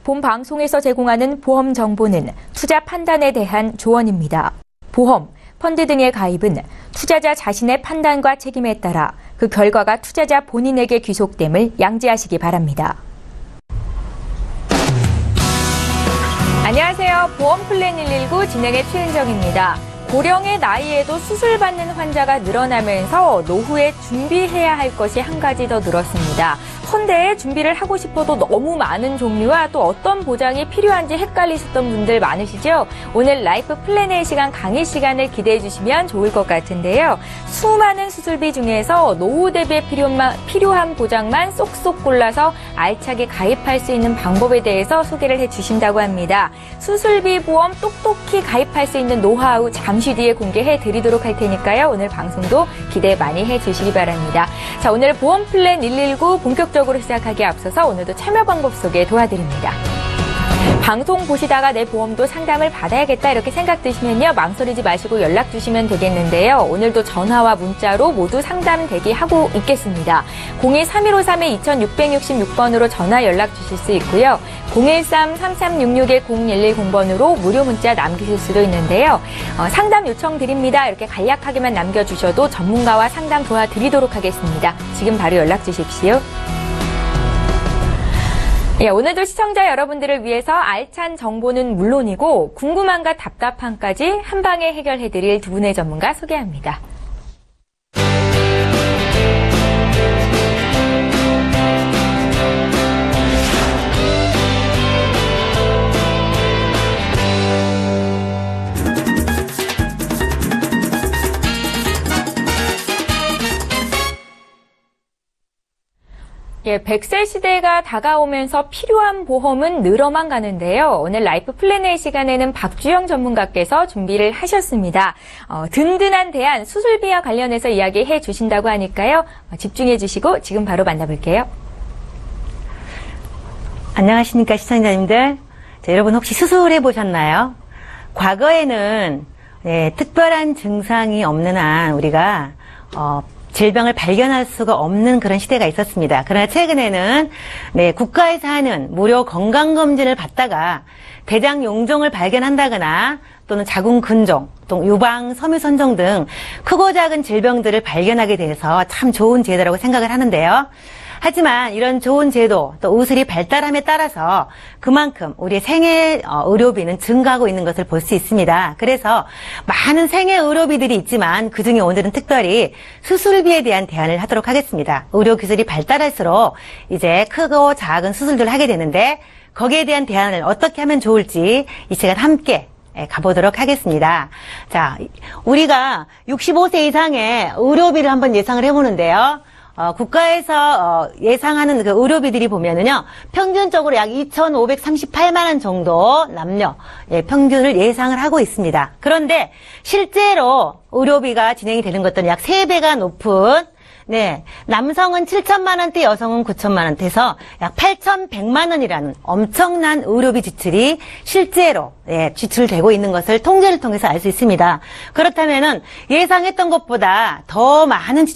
본 방송에서 제공하는 보험 정보는 투자 판단에 대한 조언입니다. 보험, 펀드 등의 가입은 투자자 자신의 판단과 책임에 따라 그 결과가 투자자 본인에게 귀속됨을 양지하시기 바랍니다. 안녕하세요. 보험플랜 119 진행의 최은정입니다. 고령의 나이에도 수술받는 환자가 늘어나면서 노후에 준비해야 할 것이 한 가지 더 늘었습니다. 헌데 준비를 하고 싶어도 너무 많은 종류와 또 어떤 보장이 필요한지 헷갈리셨던 분들 많으시죠? 오늘 라이프 플랜의 시간 강의 시간을 기대해 주시면 좋을 것 같은데요. 수많은 수술비 중에서 노후 대비에 필요한 보장만 쏙쏙 골라서 알차게 가입할 수 있는 방법에 대해서 소개를 해 주신다고 합니다. 수술비 보험 똑똑히 가입할 수 있는 노하우 잠시 뒤에 공개해 드리도록 할 테니까요. 오늘 방송도 기대 많이 해 주시기 바랍니다. 자, 오늘 보험 플랜 119 본격적으로 시작하기에 앞서서 오늘도 참여 방법 소개 도와드립니다. 방송 보시다가 내 보험도 상담을 받아야겠다 이렇게 생각 드시면요. 망설이지 마시고 연락 주시면 되겠는데요. 오늘도 전화와 문자로 모두 상담 대기하고 있겠습니다. 02-3153-2666번으로 전화 연락 주실 수 있고요. 013-3366-0110번으로 무료 문자 남기실 수도 있는데요. 상담 요청 드립니다. 이렇게 간략하게만 남겨주셔도 전문가와 상담 도와드리도록 하겠습니다. 지금 바로 연락 주십시오. 예, 오늘도 시청자 여러분들을 위해서 알찬 정보는 물론이고 궁금함과 답답함까지 한 방에 해결해드릴 두 분의 전문가 소개합니다. 예, 100세 시대가 다가오면서 필요한 보험은 늘어만 가는데요. 오늘 라이프 플래너의 시간에는 박주영 전문가께서 준비를 하셨습니다. 든든한 대안 수술비와 관련해서 이야기해 주신다고 하니까요. 집중해 주시고 지금 바로 만나볼게요. 안녕하십니까 시청자님들. 자, 여러분 혹시 수술해 보셨나요? 과거에는 특별한 증상이 없는 한 우리가 질병을 발견할 수가 없는 그런 시대가 있었습니다. 그러나 최근에는 국가에서 하는 무료 건강검진을 받다가 대장 용종을 발견한다거나 또는 자궁근종, 또 유방 섬유선종 등 크고 작은 질병들을 발견하게 돼서 참 좋은 제도라고 생각을 하는데요. 하지만 이런 좋은 제도 또 의술이 발달함에 따라서 그만큼 우리의 생애 의료비는 증가하고 있는 것을 볼 수 있습니다. 그래서 많은 생애 의료비들이 있지만 그중에 오늘은 특별히 수술비에 대한 대안을 하도록 하겠습니다. 의료 기술이 발달할수록 이제 크고 작은 수술들을 하게 되는데 거기에 대한 대안을 어떻게 하면 좋을지 이 시간 함께 가보도록 하겠습니다. 자, 우리가 65세 이상의 의료비를 한번 예상을 해보는데요. 국가에서 예상하는 그 의료비들이 보면은요, 평균적으로 약 2,538만 원 정도 남녀 평균을 예상을 하고 있습니다. 그런데 실제로 의료비가 진행이 되는 것들은 약 3배가 높은 남성은 7천만 원대, 여성은 9천만 원대에서 약 8,100만 원이라는 엄청난 의료비 지출이 실제로 지출되고 있는 것을 통계를 통해서 알 수 있습니다. 그렇다면은 예상했던 것보다 더 많은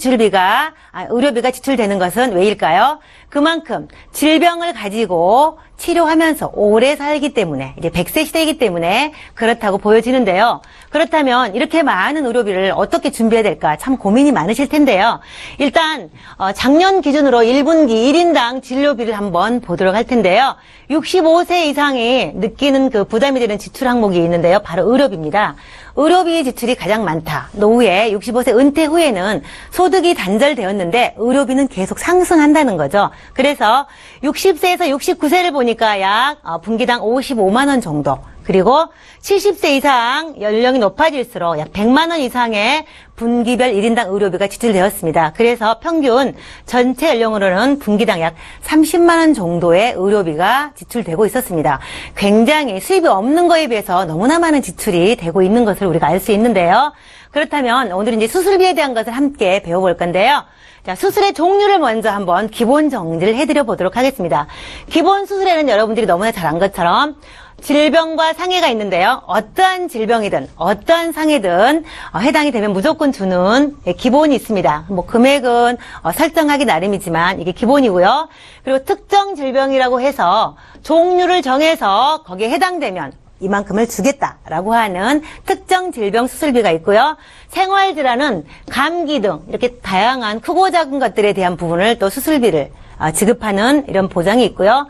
의료비가 지출되는 것은 왜일까요? 그만큼 질병을 가지고 치료하면서 오래 살기 때문에 이제 100세 시대이기 때문에 그렇다고 보여지는데요. 그렇다면 이렇게 많은 의료비를 어떻게 준비해야 될까 참 고민이 많으실 텐데요. 일단 작년 기준으로 1분기 1인당 진료비를 한번 보도록 할 텐데요. 65세 이상이 느끼는 그 부담이 되는 지출 항목이 있는데요. 바로 의료비입니다. 의료비 지출이 가장 많다. 노후에 65세 은퇴 후에는 소득이 단절되었는데 의료비는 계속 상승한다는 거죠. 그래서 60세에서 69세를 보니까 약 분기당 55만 원 정도. 그리고 70세 이상 연령이 높아질수록 약 100만 원 이상의 분기별 1인당 의료비가 지출되었습니다. 그래서 평균 전체 연령으로는 분기당 약 30만 원 정도의 의료비가 지출되고 있었습니다. 굉장히 수입이 없는 거에 비해서 너무나 많은 지출이 되고 있는 것을 우리가 알 수 있는데요. 그렇다면 오늘은 이제 수술비에 대한 것을 함께 배워볼 건데요. 자, 수술의 종류를 먼저 한번 기본 정리를 해드려 보도록 하겠습니다. 기본 수술에는 여러분들이 너무나 잘 안 것처럼 질병과 상해가 있는데요. 어떠한 질병이든 어떠한 상해든 해당이 되면 무조건 주는 기본이 있습니다. 뭐 금액은 설정하기 나름이지만 이게 기본이고요. 그리고 특정 질병이라고 해서 종류를 정해서 거기에 해당되면 이만큼을 주겠다라고 하는 특정 질병 수술비가 있고요. 생활질환은 감기 등 이렇게 다양한 크고 작은 것들에 대한 부분을 또 수술비를 지급하는 이런 보장이 있고요.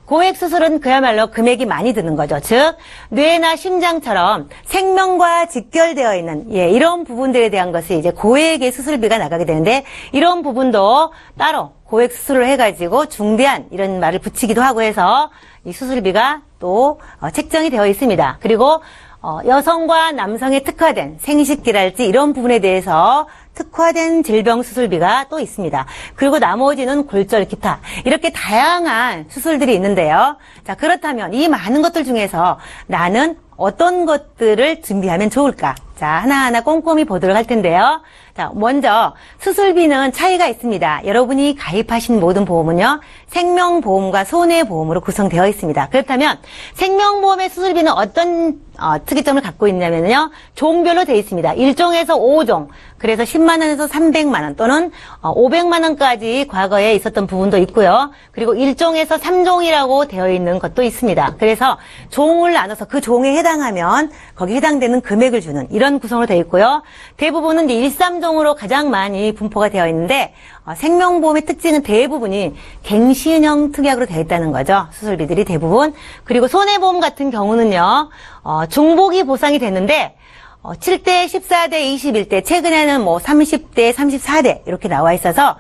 고액 수술은 그야말로 금액이 많이 드는 거죠. 즉 뇌나 심장처럼 생명과 직결되어 있는 이런 부분들에 대한 것이 이제 고액의 수술비가 나가게 되는데 이런 부분도 따로 고액 수술을 해가지고 중대한 이런 말을 붙이기도 하고 해서 이 수술비가 또 책정이 되어 있습니다. 그리고 여성과 남성에 특화된 생식기랄지 이런 부분에 대해서 특화된 질병 수술비가 또 있습니다. 그리고 나머지는 골절, 기타 이렇게 다양한 수술들이 있는데요. 자, 그렇다면 이 많은 것들 중에서 나는 어떤 것들을 준비하면 좋을까? 자, 하나하나 꼼꼼히 보도록 할 텐데요. 자, 먼저 수술비는 차이가 있습니다. 여러분이 가입하신 모든 보험은요, 생명보험과 손해보험으로 구성되어 있습니다. 그렇다면 생명보험의 수술비는 어떤 특이점을 갖고 있냐면요, 종별로 되어 있습니다. 1종에서 5종, 그래서 10만 원에서 300만 원 또는 500만 원까지 과거에 있었던 부분도 있고요. 그리고 1종에서 3종이라고 되어 있는 것도 있습니다. 그래서 종을 나눠서 그 종에 해당하면 거기에 해당되는 금액을 주는 이런 구성으로 되어 있고요. 대부분은 이제 1, 3종으로 가장 많이 분포가 되어 있는데 생명보험의 특징은 대부분이 갱신형 특약으로 되어 있다는 거죠. 수술비들이 대부분. 그리고 손해보험 같은 경우는요, 중복이 보상이 되는데 7대, 14대, 21대, 최근에는 뭐 30대, 34대 이렇게 나와 있어서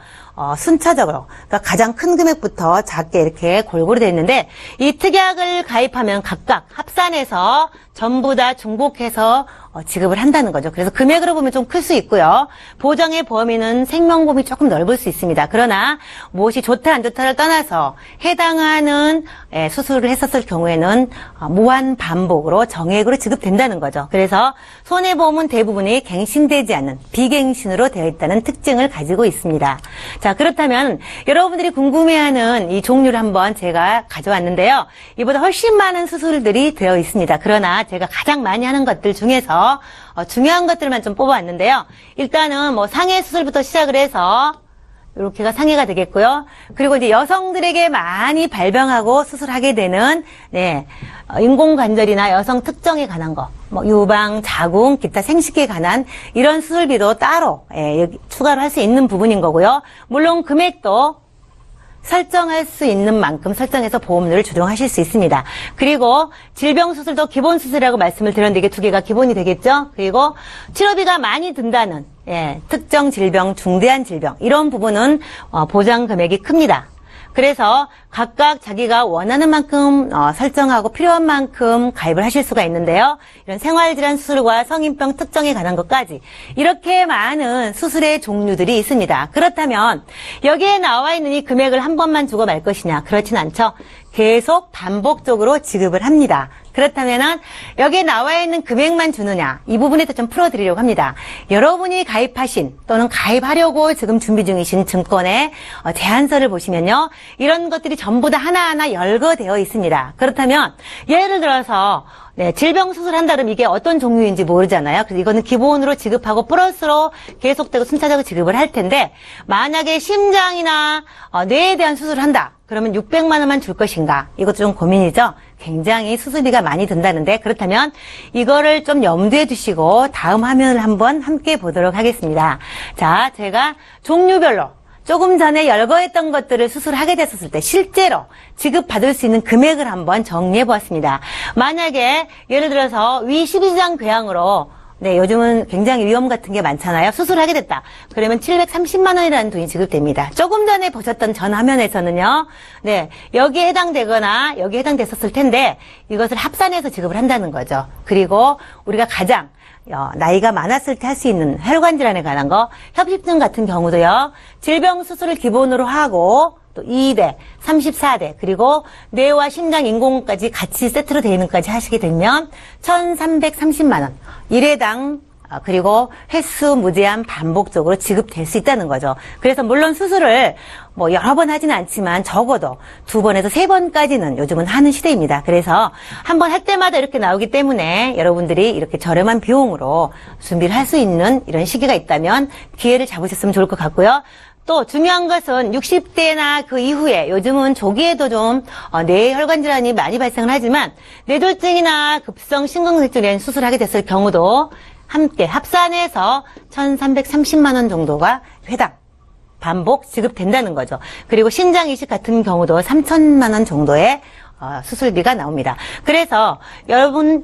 순차적으로, 그러니까 가장 큰 금액부터 작게 이렇게 골고루 되어 있는데 이 특약을 가입하면 각각 합산해서 전부 다 중복해서 지급을 한다는 거죠. 그래서 금액으로 보면 좀 클 수 있고요. 보장의 범위는 생명보험이 조금 넓을 수 있습니다. 그러나 무엇이 좋다 안 좋다를 떠나서 해당하는 수술을 했었을 경우에는 무한 반복으로 정액으로 지급된다는 거죠. 그래서 손해보험은 대부분이 갱신되지 않는 비갱신으로 되어 있다는 특징을 가지고 있습니다. 자, 그렇다면 여러분들이 궁금해하는 이 종류를 한번 제가 가져왔는데요. 이보다 훨씬 많은 수술들이 되어 있습니다. 그러나 제가 가장 많이 하는 것들 중에서 중요한 것들만 좀 뽑아왔는데요. 일단은 뭐 상해 수술부터 시작을 해서 이렇게가 상해가 되겠고요. 그리고 이제 여성들에게 많이 발병하고 수술하게 되는 인공관절이나 여성 특정에 관한 거, 뭐 유방, 자궁, 기타 생식기에 관한 이런 수술비도 따로 여기 추가로 할 수 있는 부분인 거고요. 물론 금액도 설정할 수 있는 만큼 설정해서 보험료를 조정하실 수 있습니다. 그리고 질병 수술도 기본 수술이라고 말씀을 드렸는데 이게 두 개가 기본이 되겠죠. 그리고 치료비가 많이 든다는 특정 질병, 중대한 질병 이런 부분은 보장 금액이 큽니다. 그래서 각각 자기가 원하는 만큼 설정하고 필요한 만큼 가입을 하실 수가 있는데요. 이런 생활질환 수술과 성인병 특정에 관한 것까지 이렇게 많은 수술의 종류들이 있습니다. 그렇다면 여기에 나와 있는 이 금액을 한 번만 주고 말 것이냐? 그렇진 않죠. 계속 반복적으로 지급을 합니다. 그렇다면 여기에 나와 있는 금액만 주느냐, 이 부분에도 좀 풀어드리려고 합니다. 여러분이 가입하신 또는 가입하려고 지금 준비 중이신 증권의 제안서를 보시면요, 이런 것들이 전부 다 하나하나 열거되어 있습니다. 그렇다면 예를 들어서 질병 수술한다 그러면 이게 어떤 종류인지 모르잖아요. 그래서 이거는 기본으로 지급하고 플러스로 계속되고 순차적으로 지급을 할 텐데, 만약에 심장이나 뇌에 대한 수술을 한다 그러면 600만 원만 줄 것인가? 이것도 좀 고민이죠. 굉장히 수술비가 많이 든다는데, 그렇다면 이거를 좀 염두에 두시고 다음 화면을 한번 함께 보도록 하겠습니다. 자, 제가 종류별로 조금 전에 열거했던 것들을 수술하게 됐었을 때 실제로 지급받을 수 있는 금액을 한번 정리해 보았습니다. 만약에 예를 들어서 위 12장 궤양으로 요즘은 굉장히 위험 같은 게 많잖아요. 수술하게 됐다. 그러면 730만 원이라는 돈이 지급됩니다. 조금 전에 보셨던 전 화면에서는요, 여기에 해당되거나 여기에 해당됐었을 텐데 이것을 합산해서 지급을 한다는 거죠. 그리고 우리가 가장 나이가 많았을 때 할 수 있는 혈관 질환에 관한 거, 협심증 같은 경우도요, 질병 수술을 기본으로 하고 또 2대, 34대, 그리고 뇌와 심장 인공까지 같이 세트로 되어 있는 것까지 하시게 되면 1,330만 원, 1회당 그리고 횟수 무제한 반복적으로 지급될 수 있다는 거죠. 그래서 물론 수술을 뭐 여러 번 하지는 않지만 적어도 2번에서 3번까지는 요즘은 하는 시대입니다. 그래서 한 번 할 때마다 이렇게 나오기 때문에 여러분들이 이렇게 저렴한 비용으로 준비를 할 수 있는 이런 시기가 있다면 기회를 잡으셨으면 좋을 것 같고요. 또 중요한 것은 60대나 그 이후에 요즘은 조기에도 좀 뇌혈관 질환이 많이 발생을 하지만 뇌졸중이나 급성 심근경색증에 수술하게 됐을 경우도 함께 합산해서 1,330만 원 정도가 회당 반복 지급된다는 거죠. 그리고 신장 이식 같은 경우도 3천만 원 정도의 수술비가 나옵니다. 그래서 여러분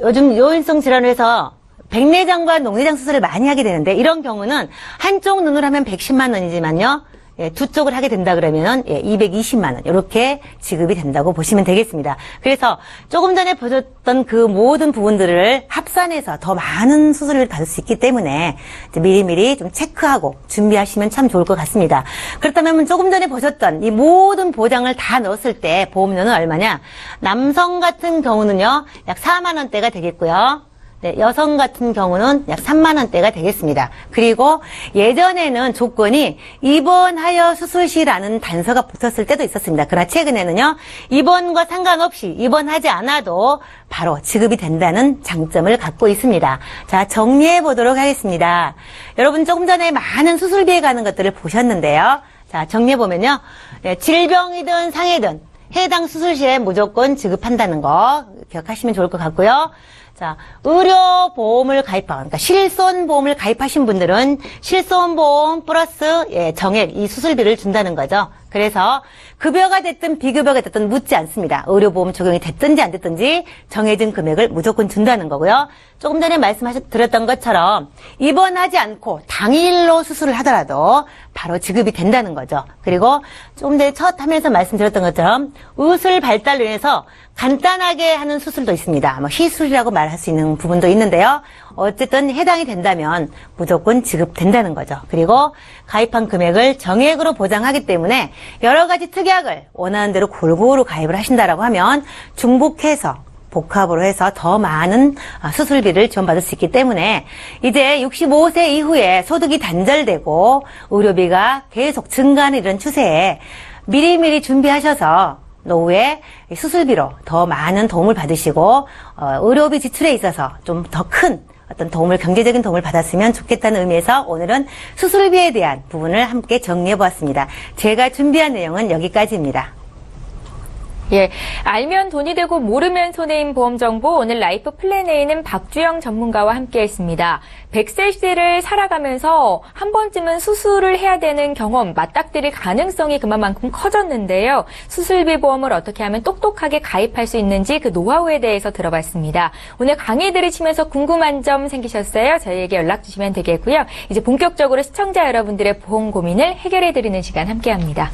요즘 요인성 질환을 해서 백내장과 녹내장 수술을 많이 하게 되는데 이런 경우는 한쪽 눈으로 하면 110만 원이지만요. 예, 두 쪽을 하게 된다 그러면 220만 원 이렇게 지급이 된다고 보시면 되겠습니다. 그래서 조금 전에 보셨던 그 모든 부분들을 합산해서 더 많은 수술을 받을 수 있기 때문에 미리미리 좀 체크하고 준비하시면 참 좋을 것 같습니다. 그렇다면 조금 전에 보셨던 이 모든 보장을 다 넣었을 때 보험료는 얼마냐? 남성 같은 경우는요 약 4만 원대가 되겠고요. 네, 여성 같은 경우는 약 3만 원대가 되겠습니다. 그리고 예전에는 조건이 입원하여 수술시라는 단서가 붙었을 때도 있었습니다. 그러나 최근에는요, 입원과 상관없이 입원하지 않아도 바로 지급이 된다는 장점을 갖고 있습니다. 자, 정리해 보도록 하겠습니다. 여러분 조금 전에 많은 수술비에 가는 것들을 보셨는데요. 자, 정리해 보면요. 네, 질병이든 상해든 해당 수술시에 무조건 지급한다는 거 기억하시면 좋을 것 같고요. 자, 의료보험을 그러니까 실손보험을 가입하신 분들은 실손보험 플러스 정액, 이 수술비를 준다는 거죠. 그래서 급여가 됐든 비급여가 됐든 묻지 않습니다. 의료보험 적용이 됐든지 안 됐든지 정해진 금액을 무조건 준다는 거고요. 조금 전에 드렸던 것처럼 입원하지 않고 당일로 수술을 하더라도 바로 지급이 된다는 거죠. 그리고 조금 전에 첫 화면에서 말씀드렸던 것처럼 의술 발달로 인해서 간단하게 하는 수술도 있습니다. 뭐 시술이라고 말할 수 있는 부분도 있는데요. 어쨌든 해당이 된다면 무조건 지급된다는 거죠. 그리고 가입한 금액을 정액으로 보장하기 때문에 여러 가지 특약을 원하는 대로 골고루 가입을 하신다라고 하면 중복해서 복합으로 해서 더 많은 수술비를 지원받을 수 있기 때문에 이제 65세 이후에 소득이 단절되고 의료비가 계속 증가하는 이런 추세에 미리미리 준비하셔서 노후에 수술비로 더 많은 도움을 받으시고 의료비 지출에 있어서 좀 더 큰 어떤 도움을, 경제적인 도움을 받았으면 좋겠다는 의미에서 오늘은 수술비에 대한 부분을 함께 정리해 보았습니다. 제가 준비한 내용은 여기까지입니다. 예, 알면 돈이 되고 모르면 손해인 보험 정보 오늘 라이프 플랜에는 박주영 전문가와 함께했습니다. 100세 시대를 살아가면서 한 번쯤은 수술을 해야 되는 경험, 맞닥뜨릴 가능성이 그만큼 커졌는데요. 수술비 보험을 어떻게 하면 똑똑하게 가입할 수 있는지 그 노하우에 대해서 들어봤습니다. 오늘 강의 들으시면서 궁금한 점 생기셨어요? 저희에게 연락 주시면 되겠고요. 이제 본격적으로 시청자 여러분들의 보험 고민을 해결해드리는 시간 함께합니다.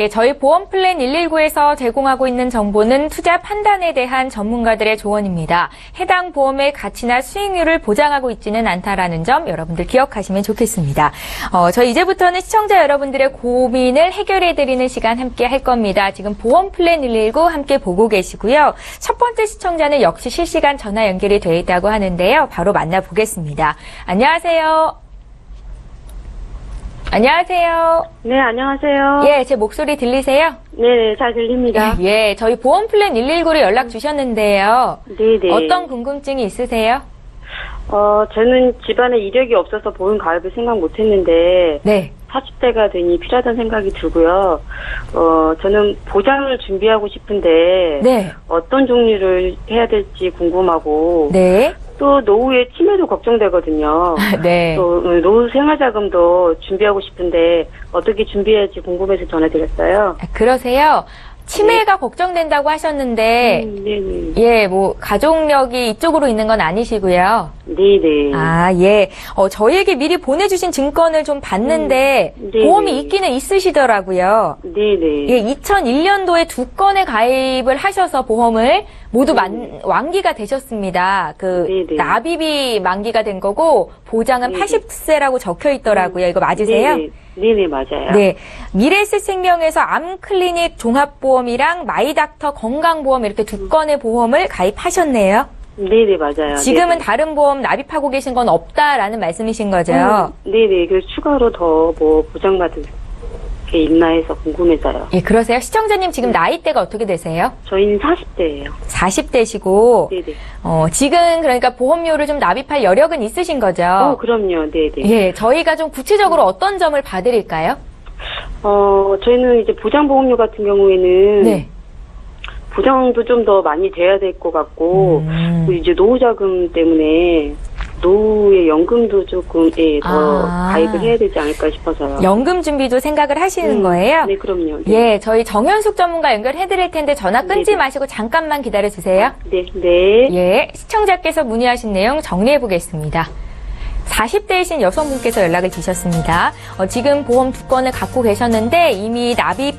예, 저희 보험플랜 119에서 제공하고 있는 정보는 투자 판단에 대한 전문가들의 조언입니다. 해당 보험의 가치나 수익률을 보장하고 있지는 않다라는 점 여러분들 기억하시면 좋겠습니다. 저희 이제부터는 시청자 여러분들의 고민을 해결해드리는 시간 함께 할 겁니다. 지금 보험플랜 119 함께 보고 계시고요. 첫 번째 시청자는 역시 실시간 전화 연결이 되어 있다고 하는데요. 바로 만나보겠습니다. 안녕하세요. 안녕하세요. 네, 안녕하세요. 예, 제 목소리 들리세요? 네, 잘 들립니다. 예, 저희 보험플랜 119로 연락 주셨는데요. 네네. 어떤 궁금증이 있으세요? 저는 집안에 이력이 없어서 보험 가입을 생각 못 했는데, 네. 40대가 되니 필요하다는 생각이 들고요. 저는 보장을 준비하고 싶은데, 네. 어떤 종류를 해야 될지 궁금하고, 네. 또 노후의 치매도 걱정되거든요. 네. 또 노후 생활자금도 준비하고 싶은데, 어떻게 준비해야지 궁금해서 전화드렸어요. 그러세요? 치매가 걱정된다고 하셨는데, 네네. 예, 뭐, 가족력이 이쪽으로 있는 건 아니시고요. 네네. 아, 예. 저희에게 미리 보내주신 증권을 좀 봤는데, 네네. 보험이 있기는 있으시더라고요. 네네. 예, 2001년도에 2건의 가입을 하셔서 보험을 모두 완기가 되셨습니다. 네네. 납입이 만기가 된 거고, 보장은 네네. 80세라고 적혀 있더라고요. 이거 맞으세요? 네네, 맞아요. 네. 미래에셋생명에서 암클리닉 종합보험이랑 마이닥터 건강보험 이렇게 2건의 보험을 가입하셨네요. 네네, 맞아요. 지금은 네네. 다른 보험 납입하고 계신 건 없다라는 말씀이신 거죠? 네네. 그래서 추가로 더 뭐 보장받을 게 있나 해서 궁금해서요. 예, 그러세요. 시청자님 지금 나이대가 어떻게 되세요? 저희는 40대예요. 40대시고, 네네. 지금 그러니까 보험료를 좀 납입할 여력은 있으신 거죠? 그럼요. 네네. 예, 저희가 좀 구체적으로 어떤 점을 봐드릴까요? 저희는 이제 보장보험료 같은 경우에는 네. 보장도 좀 더 많이 돼야 될 것 같고, 그리고 이제 노후자금 때문에 노후의 연금도 조금 더 가입을 해야 되지 않을까 싶어서요. 연금 준비도 생각을 하시는 거예요? 네, 그럼요. 네. 예, 저희 정현숙 전문가 연결해드릴 텐데 전화 끊지 네네. 마시고 잠깐만 기다려주세요. 네, 네. 예, 시청자께서 문의하신 내용 정리해보겠습니다. 40대이신 여성분께서 연락을 주셨습니다. 지금 보험 2건을 갖고 계셨는데 이미 납입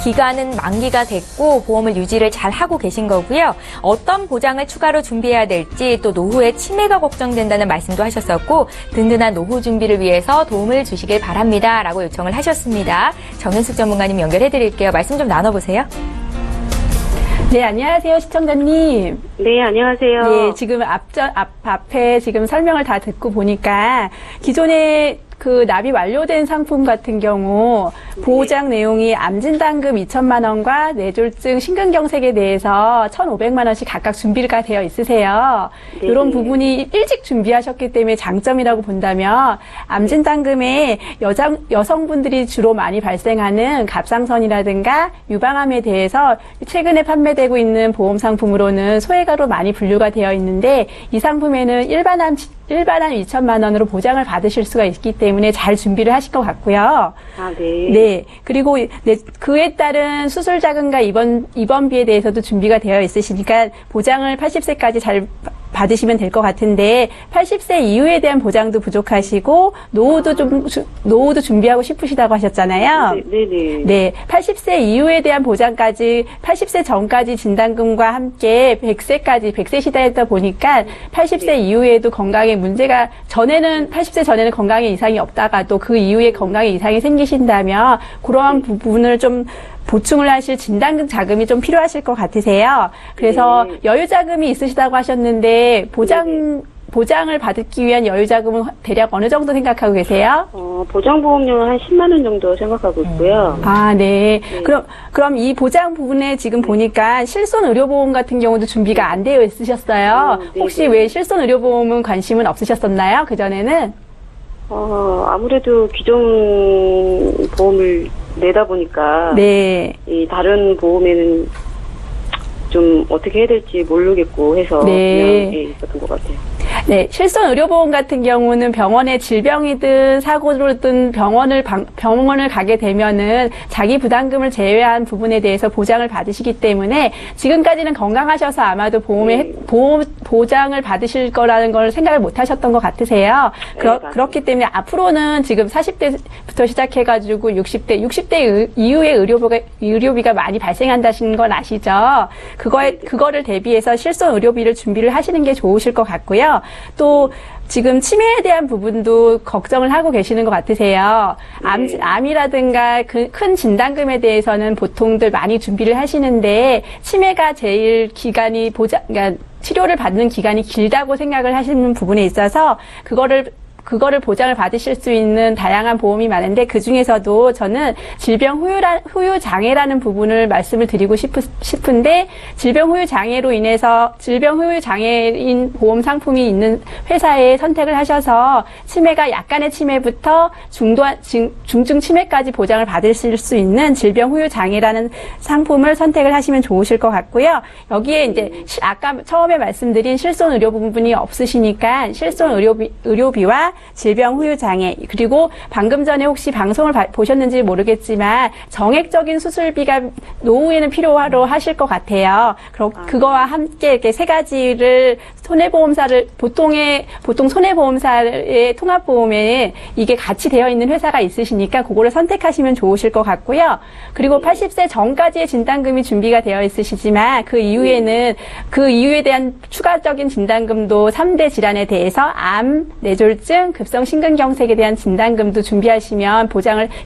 기간은 만기가 됐고 보험을 유지를 잘 하고 계신 거고요. 어떤 보장을 추가로 준비해야 될지 또 노후에 치매가 걱정된다는 말씀도 하셨었고 든든한 노후 준비를 위해서 도움을 주시길 바랍니다. 라고 요청을 하셨습니다. 정현숙 전문가님 연결해드릴게요. 말씀 좀 나눠보세요. 네, 안녕하세요, 시청자님. 네, 안녕하세요. 예, 지금 앞에 지금 설명을 다 듣고 보니까 기존에 그 납입 완료된 상품 같은 경우 보장 내용이 암진단금 2천만 원과 뇌졸중 심근경색에 대해서 1,500만 원씩 각각 준비가 되어 있으세요. 네. 이런 부분이 일찍 준비하셨기 때문에 장점이라고 본다면 암진단금에 여성분들이 주로 많이 발생하는 갑상선이라든가 유방암에 대해서 최근에 판매되고 있는 보험 상품으로는 소액으로 많이 분류가 되어 있는데 이 상품에는 일반암 2천만 원으로 보장을 받으실 수가 있기 때문에 잘 준비를 하실 것 같고요. 아, 네. 네. 그리고 그에 따른 수술 자금과 입원비에 대해서도 준비가 되어 있으시니까 보장을 80세까지 잘 받으시면 될 것 같은데 80세 이후에 대한 보장도 부족하시고 노후도 준비하고 싶으시다고 하셨잖아요. 네네. 네, 80세 이후에 대한 보장까지 80세 전까지 진단금과 함께 100세 시대였다 보니까 80세 이후에도 건강에 문제가 80세 전에는 건강에 이상이 없다가도 그 이후에 건강에 이상이 생기신다면 그러한 부분을 좀 보충을 하실 진단금 자금이 좀 필요하실 것 같으세요. 그래서 네. 여유자금이 있으시다고 하셨는데 보장을 받기 위한 여유자금은 대략 어느 정도 생각하고 계세요? 보장보험료는 한 10만 원 정도 생각하고 있고요. 아, 네. 네. 그럼 이 보장 부분에 지금 보니까 실손의료보험 같은 경우도 준비가 안 되어 있으셨어요. 네, 혹시 네. 왜 실손의료보험은 관심은 없으셨었나요? 그전에는? 아무래도 기존 보험을 내다 보니까 네. 이 다른 보험에는 좀 어떻게 해야 될지 모르겠고 해서 네. 그냥 있었던 것 같아요. 네, 실손 의료보험 같은 경우는 병원에 질병이든 사고로든 병원을 가게 되면은 자기 부담금을 제외한 부분에 대해서 보장을 받으시기 때문에 지금까지는 건강하셔서 아마도 보장을 받으실 거라는 걸 생각을 못 하셨던 것 같으세요. 그렇기 때문에 앞으로는 지금 40대부터 시작해가지고 60대 이후에 의료비가 많이 발생한다는 건 아시죠? 그거를 대비해서 실손 의료비를 준비를 하시는 게 좋으실 것 같고요. 또 지금 치매에 대한 부분도 걱정을 하고 계시는 것 같으세요. 암이라든가 큰 진단금에 대해서는 보통들 많이 준비를 하시는데 치매가 제일 그러니까 치료를 받는 기간이 길다고 생각을 하시는 부분에 있어서 그거를 보장을 받으실 수 있는 다양한 보험이 많은데 그중에서도 저는 질병 후유 장애라는 부분을 말씀을 드리고 싶은데 질병 후유 장애로 인해서 질병 후유 장애인 보험 상품이 있는 회사에 선택을 하셔서 치매가 약간의 치매부터 중증 치매까지 보장을 받으실 수 있는 질병 후유 장애라는 상품을 선택을 하시면 좋으실 것 같고요. 여기에 이제 아까 처음에 말씀드린 실손 의료 부분이 없으시니까 실손 의료비와 질병 후유 장애 그리고 방금 전에 혹시 방송을 보셨는지 모르겠지만 정액적인 수술비가 노후에는 필요로 하실 것 같아요. 그거와 함께 이렇게 세 가지를 손해보험사를 보통 손해보험사의 통합보험에 이게 같이 되어 있는 회사가 있으시니까 그거를 선택하시면 좋으실 것 같고요. 그리고 80세 전까지의 진단금이 준비가 되어 있으시지만 그 이후에 대한 추가적인 진단금도 3대 질환에 대해서 암, 뇌졸중, 급성 심근경색에 대한 진단금도 준비하시면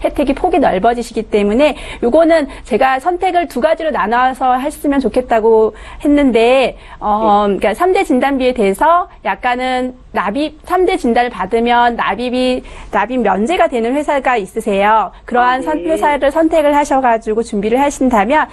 혜택이 폭이 넓어지시기 때문에 요거는 제가 선택을 두 가지로 나눠서 했으면 좋겠다고 했는데 그러니까 3대 진단비에 대해서 약간은 3대 진단을 받으면 납입 면제가 되는 회사가 있으세요. 그러한 회사를 선택을 하셔가지고 준비를 하신다면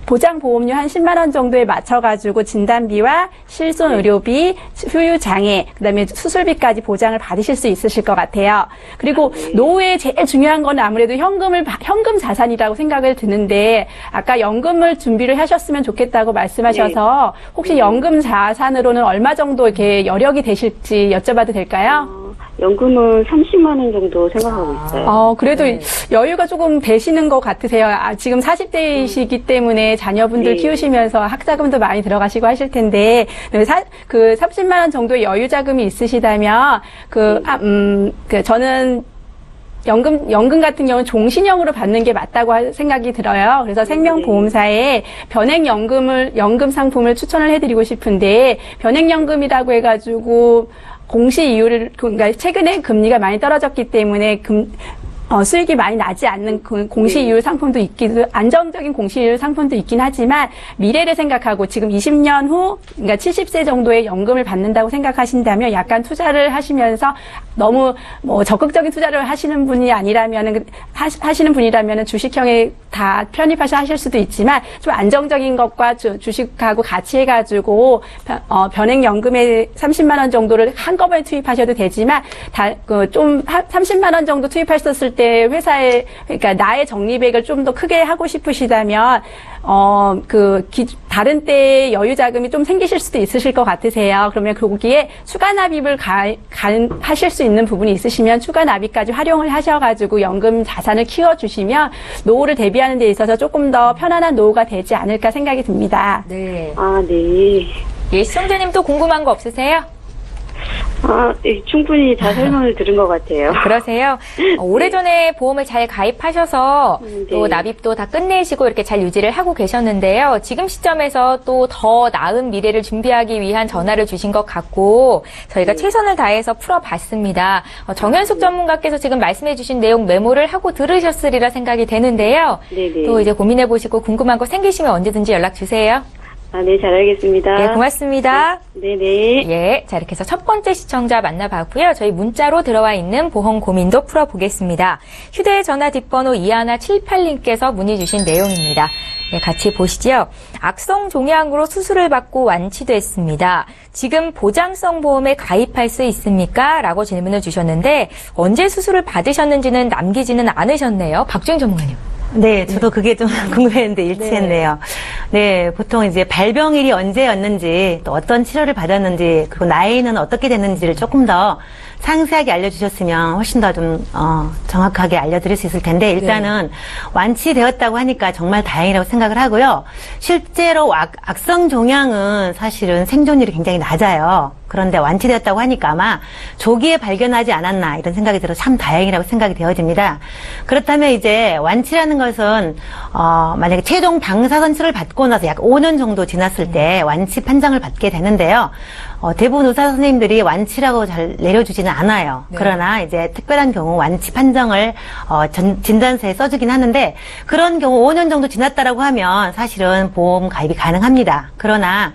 보장보험료 한 10만 원 정도에 맞춰가지고 진단비와 실손 의료비, 후유 장애, 그다음에 수술비까지 보장을 받으실 수 있으실 것 같아요. 그리고 노후에 제일 중요한 건 아무래도 현금 자산이라고 생각을 드는데 아까 연금을 준비를 하셨으면 좋겠다고 말씀하셔서 혹시 연금 자산으로는 얼마 정도 이렇게 여력이 되실지 여쭤봐도 될까요? 연금은 30만 원 정도 생각하고 있어요. 그래도 여유가 조금 되시는 것 같으세요. 지금 40대이시기 때문에 자녀분들 키우시면서 학자금도 많이 들어가시고 하실 텐데, 그 30만 원 정도의 여유 자금이 있으시다면, 저는 연금 같은 경우는 종신형으로 받는 게 맞다고 생각이 들어요. 그래서 생명보험사에 연금 상품을 추천을 해드리고 싶은데, 변액연금이라고 해가지고, 그러니까 최근에 금리가 많이 떨어졌기 때문에 수익이 많이 나지 않는 공시이율 상품도 안정적인 공시이율 상품도 있긴 하지만 미래를 생각하고 지금 20년 후, 그러니까 70세 정도의 연금을 받는다고 생각하신다면 약간 투자를 하시면서 너무 적극적인 투자를 하시는 분이라면은 주식형에 다 편입하실 수도 있지만 좀 안정적인 것과 주식하고 같이 해가지고 변액연금에 30만 원 정도를 한꺼번에 투입하셔도 되지만 30만 원 정도 투입하셨을 때 회사에 그러니까 나의 적립액을 좀 더 크게 하고 싶으시다면 다른 때의 여유 자금이 좀 생기실 수도 있으실 것 같으세요. 그러면 거기에 추가 납입을 하실 수 있는 부분이 있으시면 추가 납입까지 활용을 하셔가지고 연금 자산을 키워주시면 노후를 대비하는 데 있어서 조금 더 편안한 노후가 되지 않을까 생각이 듭니다. 네. 네. 예, 시청자님 또 궁금한 거 없으세요? 충분히 잘 설명을 들은 것 같아요. 그러세요? 오래전에 보험을 잘 가입하셔서 또 네. 납입도 다 끝내시고 이렇게 잘 유지를 하고 계셨는데요. 지금 시점에서 또 더 나은 미래를 준비하기 위한 전화를 주신 것 같고 저희가 최선을 다해서 풀어봤습니다. 정현숙 전문가께서 지금 말씀해 주신 내용 메모를 하고 들으셨으리라 생각이 되는데요. 네네. 또 이제 고민해보시고 궁금한 거 생기시면 언제든지 연락 주세요. 네, 잘 알겠습니다. 예, 고맙습니다. 네네. 예, 자 이렇게 해서 첫 번째 시청자 만나봤고요. 저희 문자로 들어와 있는 보험 고민도 풀어보겠습니다. 휴대전화 뒷번호 2178님께서 문의 주신 내용입니다. 예, 같이 보시죠. 악성 종양으로 수술을 받고 완치됐습니다. 지금 보장성 보험에 가입할 수 있습니까? 라고 질문을 주셨는데 언제 수술을 받으셨는지는 남기지는 않으셨네요. 박주영 전문가님. 네, 저도 그게 좀 궁금했는데 일치했네요. 네, 보통 이제 발병일이 언제였는지, 또 어떤 치료를 받았는지, 그리고 나이는 어떻게 됐는지를 조금 더 상세하게 알려주셨으면 훨씬 더 좀, 정확하게 알려드릴 수 있을 텐데, 일단은 완치되었다고 하니까 정말 다행이라고 생각을 하고요. 실제로 악성 종양은 사실은 생존율이 굉장히 낮아요. 그런데 완치되었다고 하니까 아마 조기에 발견하지 않았나 이런 생각이 들어서 참 다행이라고 생각이 되어집니다. 그렇다면 이제 완치라는 것은 만약에 최종 방사선 치료를 받고 나서 약 5년 정도 지났을 때 완치 판정을 받게 되는데요. 대부분 의사 선생님들이 완치라고 잘 내려주지는 않아요. 네. 그러나 이제 특별한 경우 완치 판정을 진단서에 써주긴 하는데 그런 경우 5년 정도 지났다라고 하면 사실은 보험 가입이 가능합니다. 그러나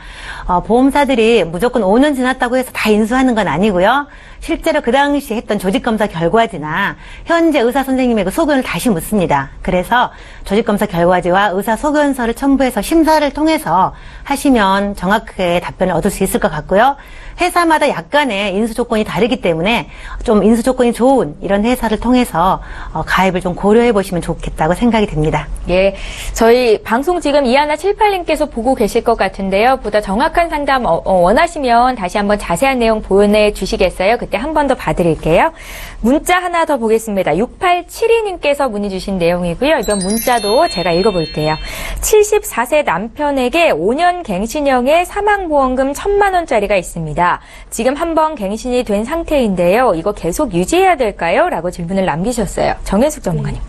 보험사들이 무조건 5년 지났다고 해서 다 인수하는 건 아니고요. 실제로 그 당시 했던 조직검사 결과지나 현재 의사 선생님의 그 소견을 다시 묻습니다. 그래서 조직검사 결과지와 의사 소견서를 첨부해서 심사를 통해서 하시면 정확하게 답변을 얻을 수 있을 것 같고요. 회사마다 약간의 인수 조건이 다르기 때문에 좀 인수 조건이 좋은 이런 회사를 통해서 가입을 좀 고려해 보시면 좋겠다고 생각이 됩니다. 예, 저희 방송 지금 이하나78님께서 보고 계실 것 같은데요. 보다 정확한 상담 원하시면 다시 한번 자세한 내용 보내주시겠어요? 그때 한 번 더 봐드릴게요. 문자 하나 더 보겠습니다. 6872님께서 문의 주신 내용이고요. 이번 문자도 제가 읽어볼게요. 74세 남편에게 5년 갱신형의 사망보험금 1,000만 원짜리가 있습니다. 지금 한 번 갱신이 된 상태인데요. 이거 계속 유지해야 될까요? 라고 질문을 남기셨어요. 정혜숙 전문가님.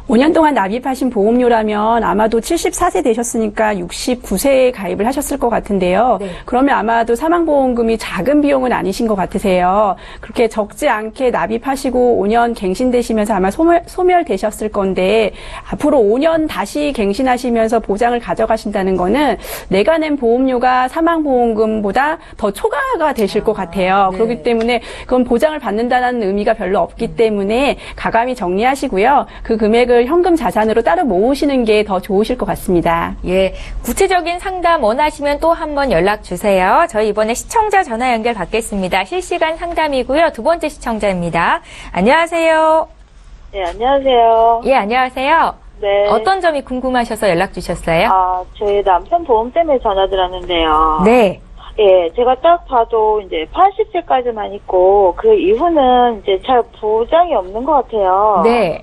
5년 동안 납입하신 보험료라면 아마도 74세 되셨으니까 69세에 가입을 하셨을 것 같은데요. 네. 그러면 아마도 사망보험금이 작은 비용은 아니신 것 같으세요. 그렇게 적지 않게 납입하시고 5년 갱신되시면서 아마 소멸되셨을 건데 앞으로 5년 다시 갱신하시면서 보장을 가져가신다는 거는 내가 낸 보험료가 사망보험금보다 더 초과가 되실 것 같아요. 네. 그렇기 때문에 그건 보장을 받는다는 의미가 별로 없기 때문에 가감히 정리하시고요. 그 금액을 현금 자산으로 따로 모으시는 게 더 좋으실 것 같습니다. 예, 구체적인 상담 원하시면 또 한 번 연락 주세요. 저희 이번에 시청자 전화 연결 받겠습니다. 실시간 상담이고요. 두 번째 시청자입니다. 안녕하세요. 네, 안녕하세요. 예, 안녕하세요. 네. 어떤 점이 궁금하셔서 연락 주셨어요? 저희 남편 보험 때문에 전화 드렸는데요. 네. 예, 제가 딱 봐도 이제 80세까지만 있고, 그 이후는 이제 잘 보장이 없는 것 같아요. 네.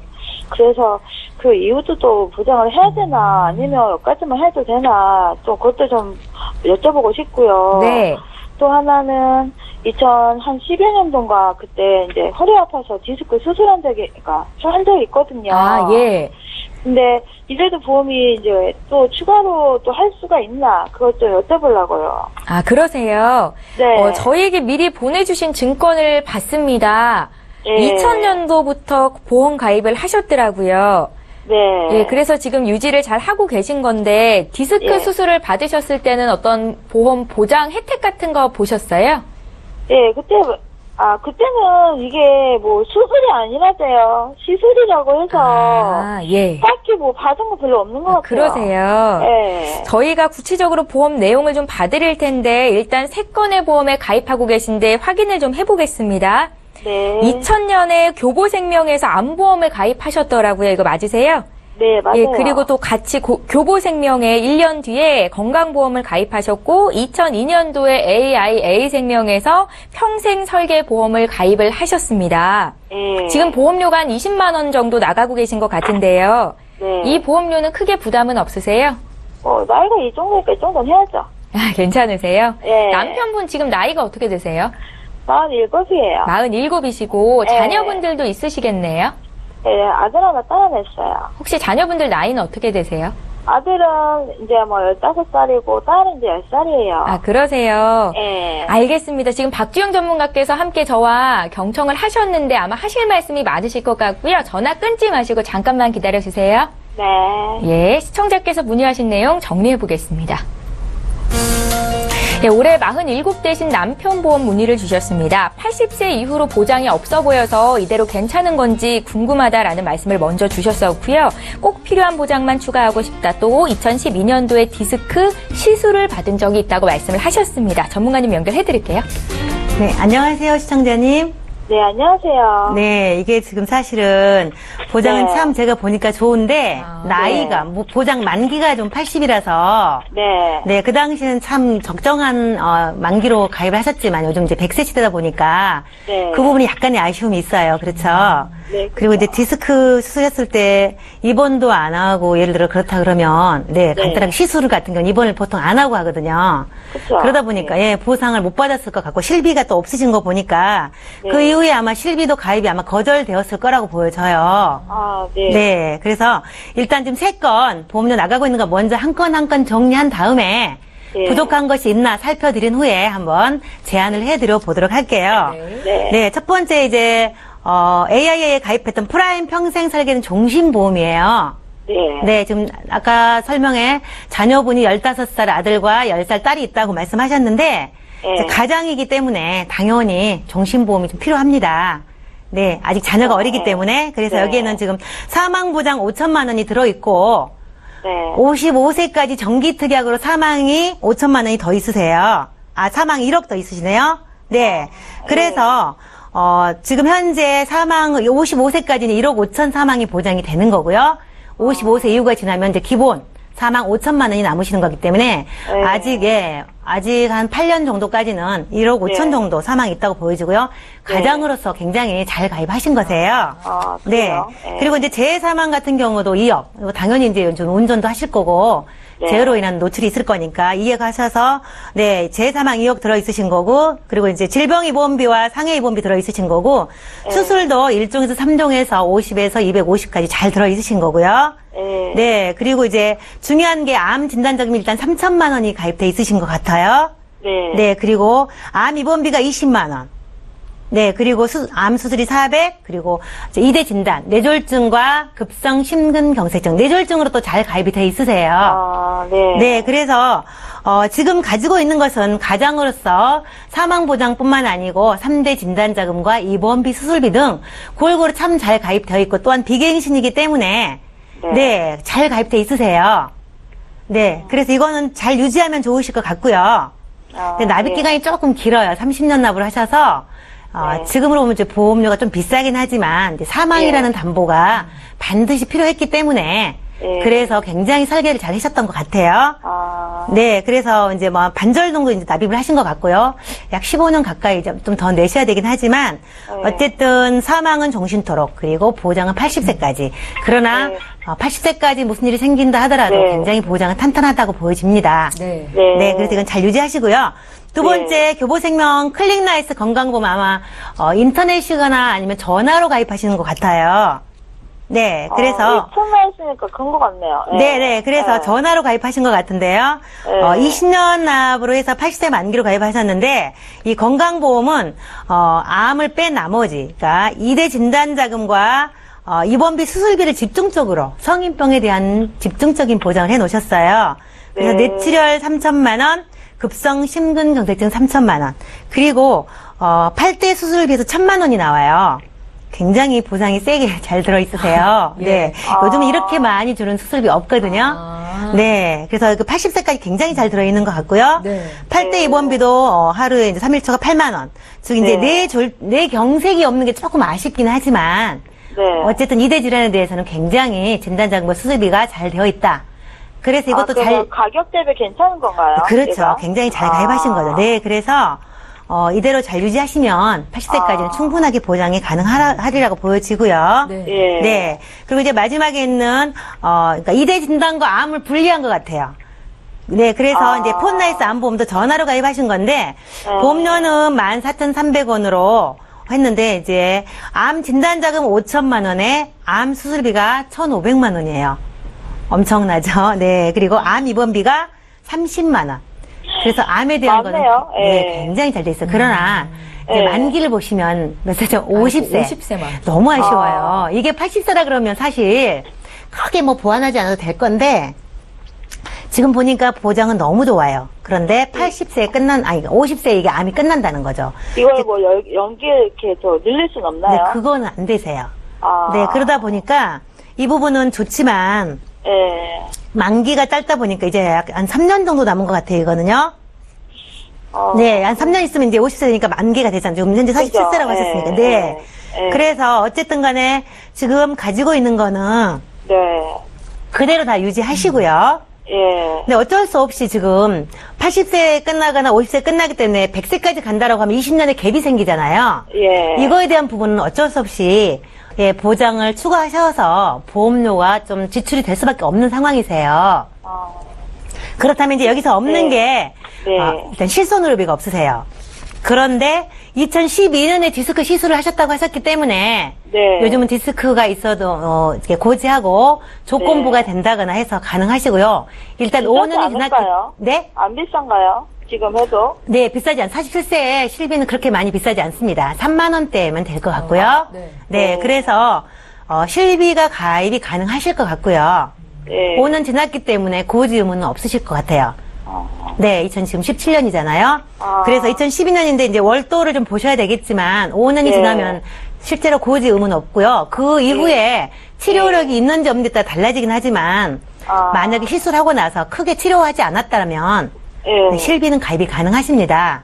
그래서 그 이후도 또 보장을 해야 되나, 아니면 여기까지만 해도 되나, 또 그것도 좀 여쭤보고 싶고요. 네. 또 하나는 2010여 년도인가 그때 이제 허리 아파서 디스크 수술한 적이 있거든요. 아, 예. 근데 이래도 보험이 이제 또 추가로 또 할 수가 있나 그것 좀 여쭤보려고요. 아, 그러세요? 네. 저희에게 미리 보내주신 증권을 봤습니다. 예. 2000년도부터 보험 가입을 하셨더라고요. 네. 예, 그래서 지금 유지를 잘 하고 계신 건데 디스크 예. 수술을 받으셨을 때는 어떤 보험 보장 혜택 같은 거 보셨어요? 예, 그때는 이게 뭐 수술이 아니라대요. 시술이라고 해서 아, 예. 딱히 뭐 받은 거 별로 없는 것 같아요. 그러세요. 예. 저희가 구체적으로 보험 내용을 좀 봐드릴 텐데 일단 3건의 보험에 가입하고 계신데 확인을 좀 해보겠습니다. 네. 2000년에 교보생명에서 암보험에 가입하셨더라고요. 이거 맞으세요? 네, 맞아요. 예, 그리고 또 같이 교보생명에 1년 뒤에 건강보험을 가입하셨고 2002년도에 AIA생명에서 평생설계보험을 가입을 하셨습니다. 예. 지금 보험료가 한 20만 원 정도 나가고 계신 것 같은데요. 네. 이 보험료는 크게 부담은 없으세요? 나이가 이 정도니까 이 정도는 해야죠. 아, 괜찮으세요? 예. 남편분 지금 나이가 어떻게 되세요? 47이에요. 47이시고 예. 자녀분들도 있으시겠네요? 예, 아들 하나 따라냈어요. 혹시 자녀분들 나이는 어떻게 되세요? 아들은 이제 뭐 15살이고 딸은 이제 10살이에요. 아, 그러세요? 예. 알겠습니다. 지금 박주영 전문가께서 함께 저와 경청을 하셨는데 아마 하실 말씀이 많으실 것 같고요. 전화 끊지 마시고 잠깐만 기다려주세요. 네. 예, 시청자께서 문의하신 내용 정리해 보겠습니다. 예, 올해 47 되신 남편 보험 문의를 주셨습니다. 80세 이후로 보장이 없어 보여서 이대로 괜찮은 건지 궁금하다라는 말씀을 먼저 주셨었고요. 꼭 필요한 보장만 추가하고 싶다. 또 2012년도에 디스크 시술을 받은 적이 있다고 말씀을 하셨습니다. 전문가님 연결해 드릴게요. 네, 안녕하세요, 시청자님. 네, 안녕하세요. 네, 이게 지금 사실은 보장은 네. 참 제가 보니까 좋은데, 아, 나이가, 뭐 보장 만기가 좀 80이라서, 네. 네, 그 당시는 참 적정한, 만기로 가입을 하셨지만 요즘 이제 100세 시대다 보니까, 네. 그 부분이 약간의 아쉬움이 있어요. 그렇죠? 네, 그리고 이제 디스크 수술했을 때 입원도 안 하고, 예를 들어 그렇다 그러면, 네, 간단하게 시술 같은 경우는 입원을 보통 안 하고 하거든요. 그쵸. 그러다 보니까, 예, 보상을 못 받았을 것 같고, 실비가 또 없으신 거 보니까, 네. 그 이후에 아마 실비도 가입이 아마 거절되었을 거라고 보여져요. 아, 네. 네, 그래서 일단 지금 3건 보험료 나가고 있는 거 먼저 한 건 한 건 정리한 다음에 네. 부족한 것이 있나 살펴드린 후에 한번 제안을 해드려 보도록 할게요. 네. 네, 첫 번째 이제 AIA에 가입했던 프라임 평생 살기는 종신보험이에요. 네. 네, 지금 아까 설명에 자녀분이 15살 아들과 10살 딸이 있다고 말씀하셨는데 이제 가장이기 때문에 당연히 종신보험이 좀 필요합니다. 네, 아직 자녀가 어리기 때문에 그래서 네. 여기에는 지금 사망보장 5천만 원이 들어있고 네. 55세까지 정기특약으로 사망이 5천만 원이 더 있으세요. 아, 사망 1억 더 있으시네요. 네, 그래서 지금 현재 사망 55세까지는 1억 5천 사망이 보장이 되는 거고요. 55세 이후가 지나면 이제 기본 사망 5천만 원이 남으시는 거기 때문에 네. 아직 한 8년 정도까지는 1억 5천 네. 정도 사망이 있다고 보여지고요. 가장으로서 굉장히 잘 가입하신 거세요. 아, 네. 그래요? 네. 그리고 이제 재해 사망 같은 경우도 2억. 이거 당연히 이제 운전도 하실 거고 네. 재해로 인한 노출이 있을 거니까 이해가셔서 네, 재해 사망 2억 들어 있으신 거고 그리고 이제 질병 입원비와 상해 입원비 들어 있으신 거고 수술도 1종에서 3종에서 50에서 250까지 잘 들어 있으신 거고요. 네. 네, 그리고 이제 중요한 게 암 진단자금이 일단 3천만 원이 가입돼 있으신 것 같아요. 네. 네, 그리고 암 입원비가 20만 원. 네, 그리고 암 수술이 400, 그리고 이제 2대 진단, 뇌졸중과 급성 심근경색증, 뇌졸중으로 또 잘 가입이 돼 있으세요. 아, 네. 네, 그래서 지금 가지고 있는 것은 가장으로서 사망보장뿐만 아니고 3대 진단자금과 입원비, 수술비 등 골고루 참 잘 가입되어 있고 또한 비갱신이기 때문에 네, 잘 가입돼 있으세요. 네, 그래서 이거는 잘 유지하면 좋으실 것 같고요. 근데 납입 기간이 조금 길어요. 30년 납을 하셔서 지금으로 보면 이제 보험료가 좀 비싸긴 하지만 이제 사망이라는 담보가 반드시 필요했기 때문에 그래서 굉장히 설계를 잘 하셨던 것 같아요. 아, 네, 그래서 이제 뭐 반절 정도 이제 납입을 하신 것 같고요. 약 15년 가까이 좀 더 내셔야 되긴 하지만 어쨌든 사망은 종신토록 그리고 보장은 80세까지. 그러나 80세까지 무슨 일이 생긴다 하더라도 네. 굉장히 보장은 탄탄하다고 보여집니다. 네. 네. 네, 그래서 이건 잘 유지하시고요. 두 번째, 교보생명 클릭나이스 건강보험 아마 인터넷이거나 아니면 전화로 가입하시는 것 같아요. 네, 그래서 처음에 했으니까 그런 것 같네요. 네네. 그래서 전화로 가입하신 것 같은데요. 20년 납으로 해서 80세 만기로 가입하셨는데, 이 건강보험은, 암을 뺀 나머지, 그러니까 2대 진단자금과, 입원비, 수술비를 집중적으로 성인병에 대한 집중적인 보장을 해 놓으셨어요. 그래서 네. 뇌출혈 3천만원, 급성 심근경색증 3천만원, 그리고, 8대 수술비에서 1,000만원이 나와요. 굉장히 보상이 세게 잘 들어있으세요. 네. 요즘 이렇게 많이 주는 수술비 없거든요. 네. 그래서 그 80세까지 굉장히 잘 들어있는 것 같고요. 네. 8대 입원비도 하루에 이제 3일초가 8만원. 즉, 이제 뇌 경색이 없는 게 조금 아쉽긴 하지만, 어쨌든 2대 질환에 대해서는 굉장히 진단자금과 수술비가 잘 되어 있다. 그래서 이것도 잘. 가격 대비 괜찮은 건가요? 그렇죠. 얘가? 굉장히 잘 가입하신 거죠. 네. 그래서, 이대로 잘 유지하시면 80세까지는 충분하게 보장이 가능하리라고 보여지고요. 네. 예. 네. 그리고 이제 마지막에 있는, 그러니까 2대 진단과 암을 분리한 것 같아요. 네. 그래서 이제 폰나이스 암보험도 전화로 가입하신 건데, 보험료는 14,300원으로 했는데, 이제 암 진단자금 5천만 원에 암 수술비가 1,500만 원이에요. 엄청나죠? 네. 그리고 암 입원비가 30만 원. 그래서 암에 대한 맞네요. 거는 네, 굉장히 잘 돼 있어요. 그러나 이제 만기를 보시면 몇 세죠? 50세. 50세만. 너무 아쉬워요. 이게 80세라 그러면 사실 크게 뭐 보완하지 않아도 될 건데 지금 보니까 보장은 너무 좋아요. 그런데 80세에 50세에 이게 암이 끝난다는 거죠. 이걸 뭐 연기 이렇게 늘릴 순 네, 없나요? 그거는 안 되세요. 아. 네, 그러다 보니까 이 부분은 좋지만 예. 만기가 짧다 보니까 이제 약 한 3년 정도 남은 것 같아요, 이거는요. 네, 한 3년 있으면 이제 50세니까 만개가 되잖아요. 지금 현재 47세라고 하셨으니까. 네. 그래서 어쨌든 간에 지금 가지고 있는 거는 네. 그대로 다 유지하시고요. 예. 근데 어쩔 수 없이 지금 80세 끝나거나 50세 끝나기 때문에 100세까지 간다라고 하면 20년의 갭이 생기잖아요. 예. 이거에 대한 부분은 어쩔 수 없이 예, 보장을 추가하셔서 보험료가 좀 지출이 될 수밖에 없는 상황이세요. 그렇다면 이제 여기서 없는 게 일단 실손의료비가 없으세요. 그런데 2012년에 디스크 시술을 하셨다고 하셨기 때문에 요즘은 디스크가 있어도 이렇게 고지하고 조건부가 된다거나 해서 가능하시고요. 일단 5년이 지났기 네? 안 비싼가요? 지금 해도? 네, 비싸지 않. 47세에 실비는 그렇게 많이 비싸지 않습니다. 3만 원대면 될 것 같고요. 네, 그래서 실비가 가입이 가능하실 것 같고요. 5년 지났기 때문에 고지 의무는 없으실 것 같아요. 네, 2017년이잖아요. 그래서 2012년인데 이제 월도를 좀 보셔야 되겠지만 5년이 지나면 실제로 고지 의무는 없고요. 그 이후에 치료력이 있는지 없는지 따라 달라지긴 하지만 만약에 시술을 하고 나서 크게 치료하지 않았다면 실비는 가입이 가능하십니다.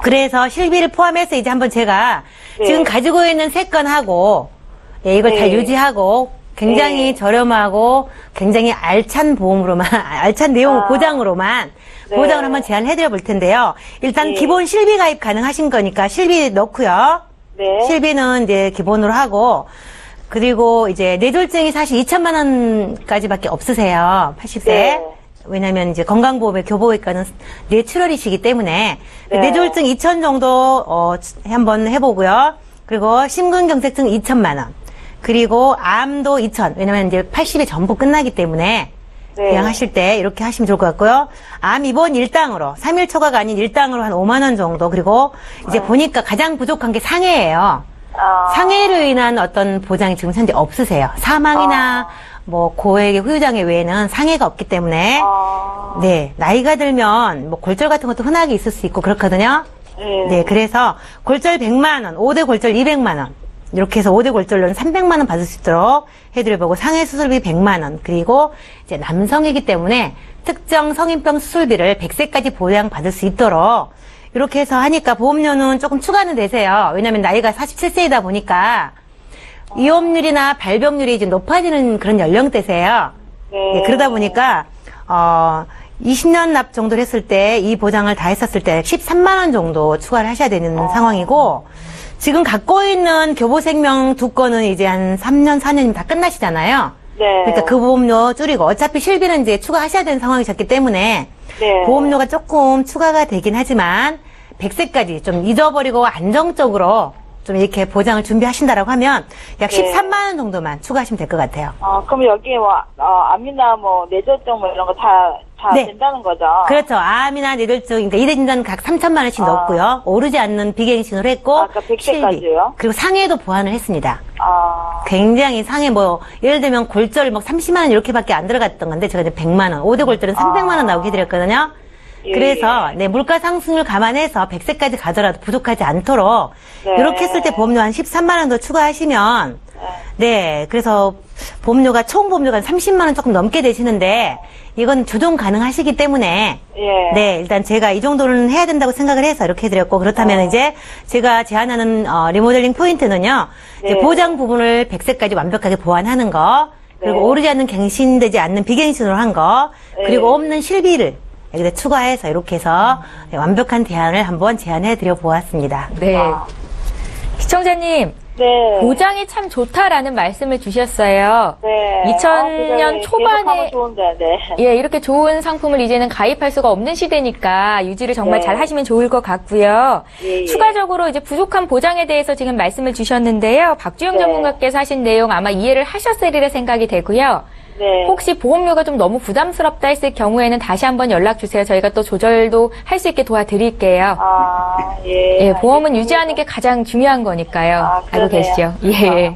그래서 실비를 포함해서 이제 한번 제가 지금 가지고 있는 세 건하고 이걸 다 유지하고 굉장히 저렴하고 굉장히 알찬 보험으로만 알찬 내용 보장으로만 보장을 한번 제안을 해드려 볼 텐데요. 일단 기본 실비 가입 가능하신 거니까 실비 넣고요. 실비는 이제 기본으로 하고 그리고 이제 뇌졸중이 사실 2천만 원까지밖에 없으세요. 80세. 왜냐면 이제 건강보험의 교보외과는 뇌출혈이시기 때문에 뇌졸중 2천 정도 한번 해보고요. 그리고 심근경색증 2천만 원. 그리고 암도 2천. 왜냐면 이제 80이 전부 끝나기 때문에 비양하실 때 이렇게 하시면 좋을 것 같고요. 암 입원 일당으로 3일 초과가 아닌 일당으로 한 5만 원 정도. 그리고 이제 보니까 가장 부족한 게 상해예요. 상해로 인한 어떤 보장이 지금 현재 없으세요. 사망이나 뭐 고액의 후유장애 외에는 상해가 없기 때문에 네, 나이가 들면 뭐 골절 같은 것도 흔하게 있을 수 있고 그렇거든요. 네, 그래서 골절 100만 원, 5대 골절 200만 원. 이렇게 해서 5대 골절로는 300만 원 받을 수 있도록 해드려보고 상해 수술비 100만 원. 그리고 이제 남성이기 때문에 특정 성인병 수술비를 100세까지 보장 받을 수 있도록 이렇게 해서 하니까 보험료는 조금 추가는 되세요. 왜냐면 나이가 47세이다 보니까 이혼율이나 발병률이 이제 높아지는 그런 연령대세요. 네, 그러다 보니까 20년 납 정도를 했을 때 이 보장을 다 했었을 때 13만 원 정도 추가를 하셔야 되는 상황이고 지금 갖고 있는 교보생명 두 건은 이제 한 3년, 4년이면 다 끝나시잖아요. 그러니까 그 보험료 줄이고 어차피 실비는 이제 추가하셔야 되는 상황이셨기 때문에 보험료가 조금 추가가 되긴 하지만 100세까지 좀 잊어버리고 안정적으로 좀 이렇게 보장을 준비하신다라고 하면 약 13만 원 정도만 추가하시면 될 것 같아요. 그럼 여기 뭐 암이나 뭐 뇌졸중 뭐 이런 거 다 된다는 거죠? 그렇죠. 암이나 뇌졸중, 그러니까 2대 진단 각 3천만 원씩 넣었고요. 오르지 않는 비갱신으로 했고, 아까 100세까지요? 그리고 상해도 보완을 했습니다. 굉장히 상해 뭐 예를 들면 골절 막 30만 원 이렇게밖에 안 들어갔던 건데 제가 이제 100만 원, 5대 골절은 300만 원 나오게 해드렸거든요. 그래서 네, 물가 상승률 감안해서 100세까지 가더라도 부족하지 않도록 이렇게 했을 때 보험료 한 13만 원 더 추가하시면 네, 그래서 보험료가 총 보험료가 한 30만 원 조금 넘게 되시는데 이건 조정 가능하시기 때문에 네, 일단 제가 이 정도는 해야 된다고 생각을 해서 이렇게 해드렸고 그렇다면 이제 제가 제안하는 리모델링 포인트는요. 이제 보장 부분을 100세까지 완벽하게 보완하는 거 그리고 오르지 않는 갱신되지 않는 비갱신으로 한 거 그리고 없는 실비를 여기다 추가해서 이렇게 해서 완벽한 대안을 한번 제안해 드려 보았습니다. 네. 시청자님. 보장이 참 좋다라는 말씀을 주셨어요. 2000년 초반에 좋은데, 예, 이렇게 좋은 상품을 이제는 가입할 수가 없는 시대니까 유지를 정말 잘 하시면 좋을 것 같고요. 추가적으로 이제 부족한 보장에 대해서 지금 말씀을 주셨는데요. 박주영 전문가께서 하신 내용 아마 이해를 하셨으리라 생각이 되고요. 혹시 보험료가 좀 너무 부담스럽다 했을 경우에는 다시 한번 연락 주세요. 저희가 또 조절도 할 수 있게 도와드릴게요. 예, 보험은 유지하는 게 가장 중요한 거니까요. 알고 계시죠? 예.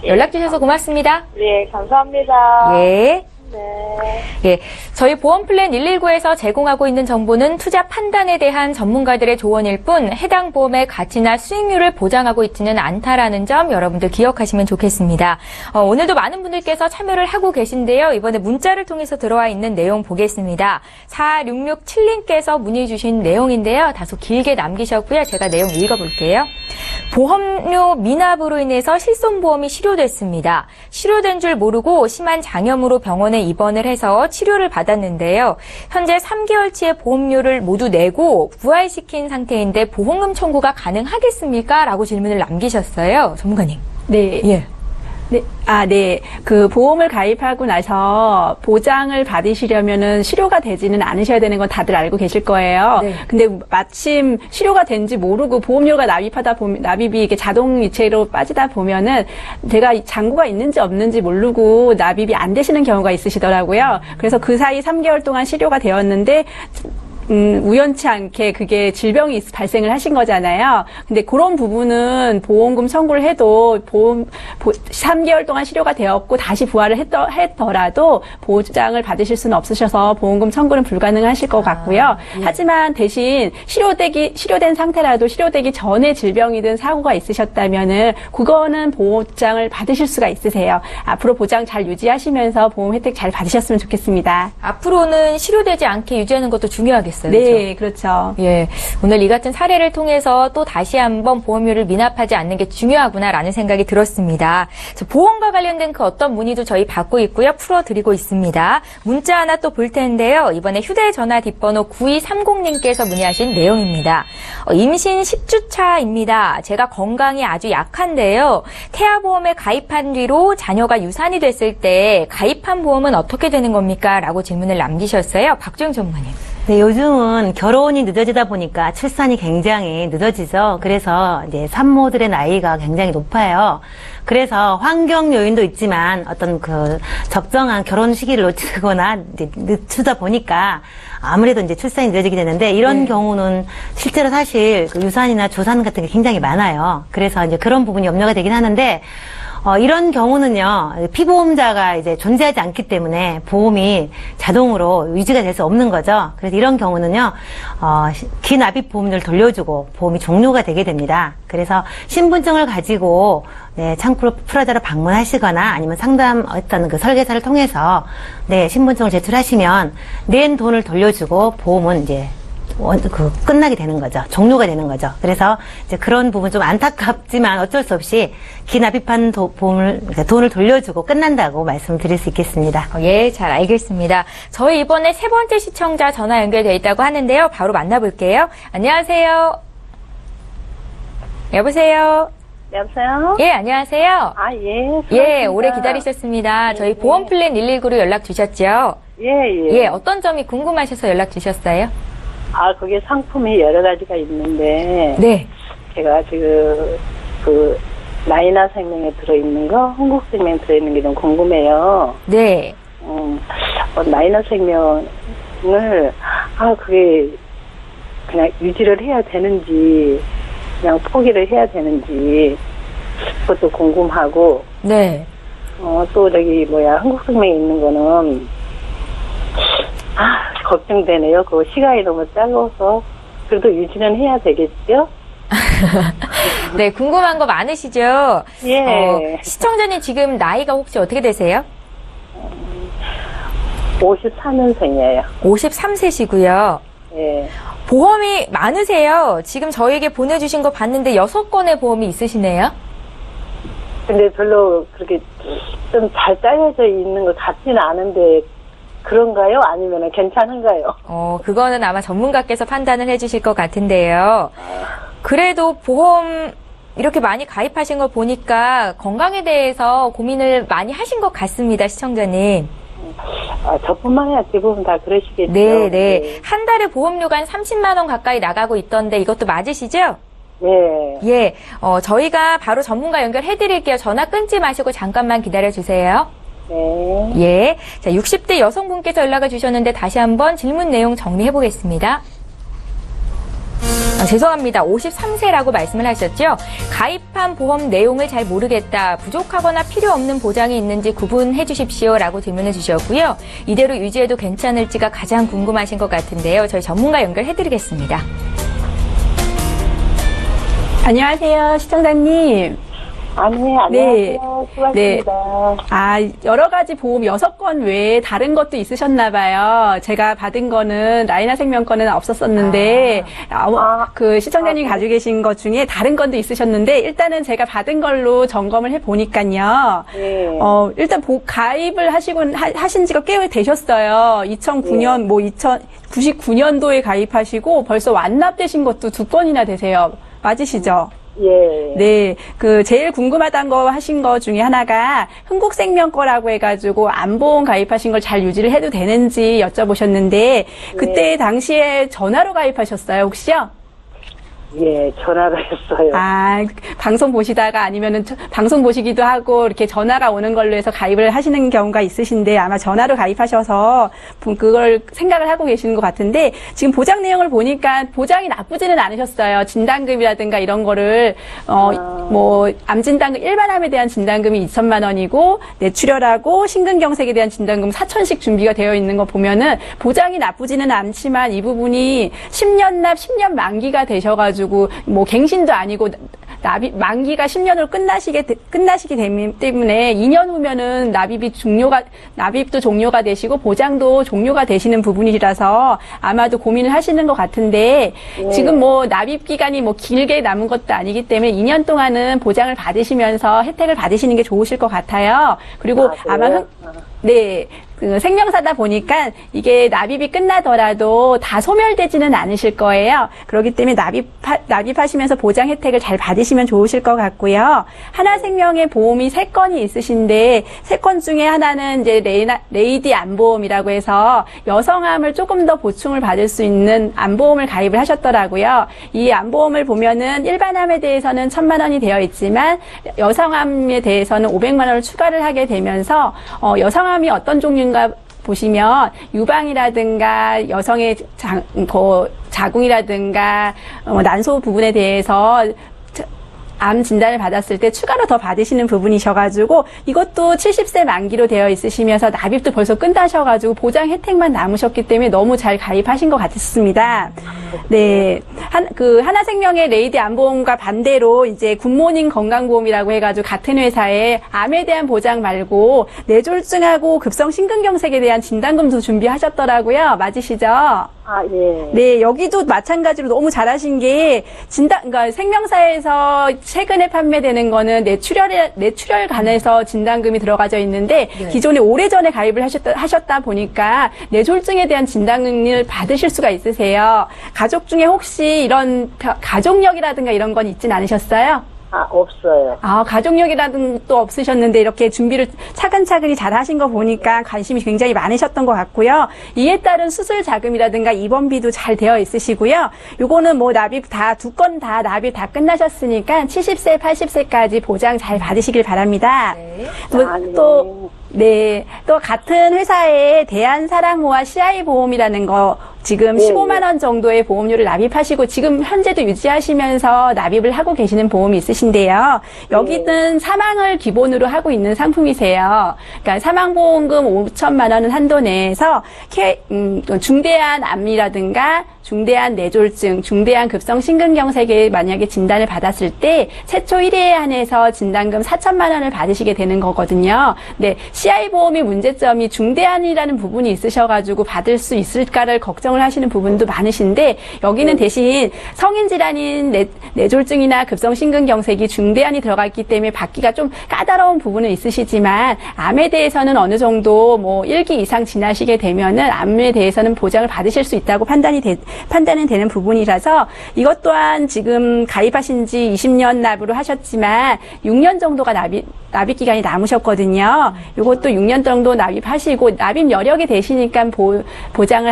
연락 주셔서 고맙습니다. 네, 감사합니다. 예. 네. 예, 저희 보험플랜 119에서 제공하고 있는 정보는 투자 판단에 대한 전문가들의 조언일 뿐 해당 보험의 가치나 수익률을 보장하고 있지는 않다라는 점 여러분들 기억하시면 좋겠습니다. 오늘도 많은 분들께서 참여를 하고 계신데요. 이번에 문자를 통해서 들어와 있는 내용 보겠습니다. 4667님께서 문의 주신 내용인데요. 다소 길게 남기셨고요. 제가 내용 읽어볼게요. 보험료 미납으로 인해서 실손보험이 실효됐습니다. 실효된 줄 모르고 심한 장염으로 병원에 입원을 해서 치료를 받았는데요. 현재 3개월치의 보험료를 모두 내고 부활시킨 상태인데 보험금 청구가 가능하겠습니까? 라고 질문을 남기셨어요. 전문가님. 네. 예. 네, 네. 그 보험을 가입하고 나서 보장을 받으시려면은 실효가 되지는 않으셔야 되는 건 다들 알고 계실 거예요. 네. 근데 마침 실효가 된지 모르고 보험료가 납입이 이게 자동 이체로 빠지다 보면은 제가 잔고가 있는지 없는지 모르고 납입이 안 되시는 경우가 있으시더라고요. 그래서 그 사이 3개월 동안 실효가 되었는데 우연치 않게 그게 질병이 발생을 하신 거잖아요. 근데 그런 부분은 보험금 청구를 해도 3개월 동안 실효가 되었고 다시 부활을 했더라도 보장을 받으실 수는 없으셔서 보험금 청구는 불가능하실 것 같고요. 예. 하지만 대신 실효된 상태라도 실효되기 전에 질병이든 사고가 있으셨다면은 그거는 보장을 받으실 수가 있으세요. 앞으로 보장 잘 유지하시면서 보험 혜택 잘 받으셨으면 좋겠습니다. 앞으로는 실효되지 않게 유지하는 것도 중요하겠어요. 네, 그렇죠. 예, 오늘 이 같은 사례를 통해서 또 다시 한번 보험료를 미납하지 않는 게 중요하구나라는 생각이 들었습니다. 보험과 관련된 그 어떤 문의도 저희 받고 있고요. 풀어드리고 있습니다. 문자 하나 또 볼 텐데요. 이번에 휴대전화 뒷번호 9230님께서 문의하신 내용입니다. 임신 10주차입니다. 제가 건강이 아주 약한데요. 태아보험에 가입한 뒤로 자녀가 유산이 됐을 때 가입한 보험은 어떻게 되는 겁니까? 라고 질문을 남기셨어요. 박주영 전문가님. 네, 요즘은 결혼이 늦어지다 보니까 출산이 굉장히 늦어지죠. 그래서 이제 산모들의 나이가 굉장히 높아요. 그래서 환경 요인도 있지만 어떤 그 적정한 결혼 시기를 놓치거나 이제 늦추다 보니까 아무래도 이제 출산이 늦어지게 되는데 이런 경우는 실제로 사실 그 유산이나 조산 같은 게 굉장히 많아요. 그래서 이제 그런 부분이 염려가 되긴 하는데 이런 경우는요, 피보험자가 이제 존재하지 않기 때문에 보험이 자동으로 유지가 될 수 없는 거죠. 그래서 이런 경우는요, 기납입 보험료를 돌려주고 보험이 종료가 되게 됩니다. 그래서 신분증을 가지고, 네, 창구로 프라자로 방문하시거나 아니면 상담 어떤 그 설계사를 통해서, 네, 신분증을 제출하시면 낸 돈을 돌려주고 보험은 이제 끝나게 되는 거죠. 종료가 되는 거죠. 그래서 이제 그런 부분 좀 안타깝지만 어쩔 수 없이 기납입한 돈을 돌려주고 끝난다고 말씀드릴 수 있겠습니다. 예, 잘 알겠습니다. 저희 이번에 세 번째 시청자 전화 연결되어 있다고 하는데요. 바로 만나볼게요. 안녕하세요. 여보세요. 여보세요? 예, 안녕하세요. 예. 예, 오래 기다리셨습니다. 저희 보험플랜 119로 연락 주셨죠? 예. 예, 어떤 점이 궁금하셔서 연락 주셨어요? 그게 상품이 여러 가지가 있는데. 네. 제가 지금, 나이나 생명에 들어있는 거, 흥국생명에 들어있는 게 좀 궁금해요. 네. 나이나 생명을, 그게 그냥 유지를 해야 되는지, 그냥 포기를 해야 되는지, 그것도 궁금하고. 네. 또 흥국생명에 있는 거는, 걱정되네요. 그 시간이 너무 짧아서. 그래도 유지는 해야 되겠죠? 네, 궁금한 거 많으시죠? 예. 시청자님 지금 나이가 혹시 어떻게 되세요? 54년생이에요. 53세시고요. 예. 보험이 많으세요. 지금 저에게 보내주신 거 봤는데 6건의 보험이 있으시네요. 근데 별로 그렇게 좀 잘 짜여져 있는 것 같지는 않은데, 그런가요? 아니면 괜찮은가요? 그거는 아마 전문가께서 판단을 해주실 것 같은데요. 그래도 보험 이렇게 많이 가입하신 걸 보니까 건강에 대해서 고민을 많이 하신 것 같습니다, 시청자님. 저뿐만 아니라 대부분 다 그러시겠죠. 네. 한 달에 보험료가 한 30만 원 가까이 나가고 있던데 이것도 맞으시죠? 네. 예. 저희가 바로 전문가 연결해드릴게요. 전화 끊지 마시고 잠깐만 기다려주세요. 네. 예. 자, 60대 여성분께서 연락을 주셨는데 다시 한번 질문 내용 정리해 보겠습니다. 죄송합니다. 53세라고 말씀을 하셨죠? 가입한 보험 내용을 잘 모르겠다. 부족하거나 필요 없는 보장이 있는지 구분해 주십시오라고 질문을 주셨고요. 이대로 유지해도 괜찮을지가 가장 궁금하신 것 같은데요. 저희 전문가 연결해 드리겠습니다. 안녕하세요, 시청자님. 안녕하세요. 네. 수고하셨습니다. 여러 가지 보험 6건 외에 다른 것도 있으셨나 봐요. 제가 받은 거는 라이나 생명 거는 없었었는데, 그 시청자님이 가지고 계신 것 중에 다른 건도 있으셨는데, 일단은 제가 받은 걸로 점검을 해 보니까요. 네. 일단 가입을 하신 지가 꽤 되셨어요. 2009년, 99년도에 가입하시고 벌써 완납되신 것도 2건이나 되세요. 맞으시죠? 예. 네, 제일 궁금하다는 거 하신 거 중에 하나가 흥국생명 거라고 해가지고 안보험 가입하신 걸 잘 유지를 해도 되는지 여쭤보셨는데, 그때 당시에 전화로 가입하셨어요, 혹시요? 예, 전화가 했어요. 방송 보시다가 아니면은 방송 보시기도 하고 이렇게 전화가 오는 걸로 해서 가입을 하시는 경우가 있으신데 아마 전화로 가입하셔서 그걸 생각을 하고 계시는 것 같은데 지금 보장 내용을 보니까 보장이 나쁘지는 않으셨어요. 진단금이라든가 이런 거를 암진단금 일반암에 대한 진단금이 2천만 원이고 뇌출혈하고 심근경색에 대한 진단금 4천씩 준비가 되어 있는 거 보면은 보장이 나쁘지는 않지만 이 부분이 10년 납 10년 만기가 되셔가지고 갱신도 아니고 만기가 10년으로 끝나시기 때문에 2년 후면은 납입도 종료가 되시고 보장도 종료가 되시는 부분이라서 아마도 고민을 하시는 것 같은데 지금 납입 기간이 길게 남은 것도 아니기 때문에 2년 동안은 보장을 받으시면서 혜택을 받으시는 게 좋으실 것 같아요. 그리고 아마 생명사다 보니까 이게 납입이 끝나더라도 다 소멸되지는 않으실 거예요. 그렇기 때문에 납입하시면서 보장 혜택을 잘 받으시면 좋으실 것 같고요. 하나생명의 보험이 3건이 있으신데 3건 중에 하나는 이제 레이디 암보험이라고 해서 여성암을 조금 더 보충을 받을 수 있는 암보험을 가입을 하셨더라고요. 이 암보험을 보면은 일반암에 대해서는 1,000만 원이 되어 있지만 여성암에 대해서는 500만 원을 추가를 하게 되면서 여성암이 어떤 종류인가 보시면 유방이라든가 여성의 자궁이라든가 난소 부분에 대해서 암 진단을 받았을 때 추가로 더 받으시는 부분이셔가지고 이것도 70세 만기로 되어 있으시면서 납입도 벌써 끝나셔가지고 보장 혜택만 남으셨기 때문에 너무 잘 가입하신 것 같습니다. 네. 하나생명의 레이디 암보험과 반대로 이제 굿모닝 건강보험이라고 해가지고 같은 회사에 암에 대한 보장 말고 뇌졸중하고 급성 심근경색에 대한 진단금도 준비하셨더라고요. 맞으시죠? 예. 네, 여기도 마찬가지로 너무 잘하신 게 그러니까 생명사에서 최근에 판매되는 거는 뇌출혈간에서 진단금이 들어가져 있는데 기존에 오래전에 가입을 하셨다 보니까 뇌졸중에 대한 진단금을 받으실 수가 있으세요. 가족 중에 혹시 이런 가족력이라든가 이런 건 있진 않으셨어요? 없어요. 가족력이라든 것도 없으셨는데 이렇게 준비를 차근차근히 잘 하신 거 보니까 관심이 굉장히 많으셨던 것 같고요. 이에 따른 수술 자금이라든가 입원비도 잘 되어 있으시고요. 요거는 납입 다, 2건 다 납입 다 끝나셨으니까 70세, 80세까지 보장 잘 받으시길 바랍니다. 또 같은 회사에 대한사랑호와 CI보험이라는 거 지금 15만 원 정도의 보험료를 납입하시고 지금 현재도 유지하시면서 납입을 하고 계시는 보험이 있으신데요. 여기는 사망을 기본으로 하고 있는 상품이세요. 그러니까 사망보험금 5천만 원은 한도 내에서 중대한 암이라든가 중대한 뇌졸중, 중대한 급성 심근경색에 만약에 진단을 받았을 때 최초 1회에 한해서 진단금 4천만 원을 받으시게 되는 거거든요. 네, CI보험의 문제점이 중대한이라는 부분이 있으셔가지고 받을 수 있을까를 걱정을 하시는 부분도 많으신데 여기는 대신 성인 질환인 뇌졸중이나 급성 심근경색이 중대한이 들어가 있기 때문에 받기가 좀 까다로운 부분은 있으시지만 암에 대해서는 어느 정도 1기 이상 지나시게 되면은 암에 대해서는 보장을 받으실 수 있다고 판단은 되는 부분이라서 이것 또한 지금 가입하신 지 20년 납으로 하셨지만 6년 정도가 납입 기간이 남으셨거든요. 이것도 6년 정도 납입하시고 납입 여력이 되시니까 보장을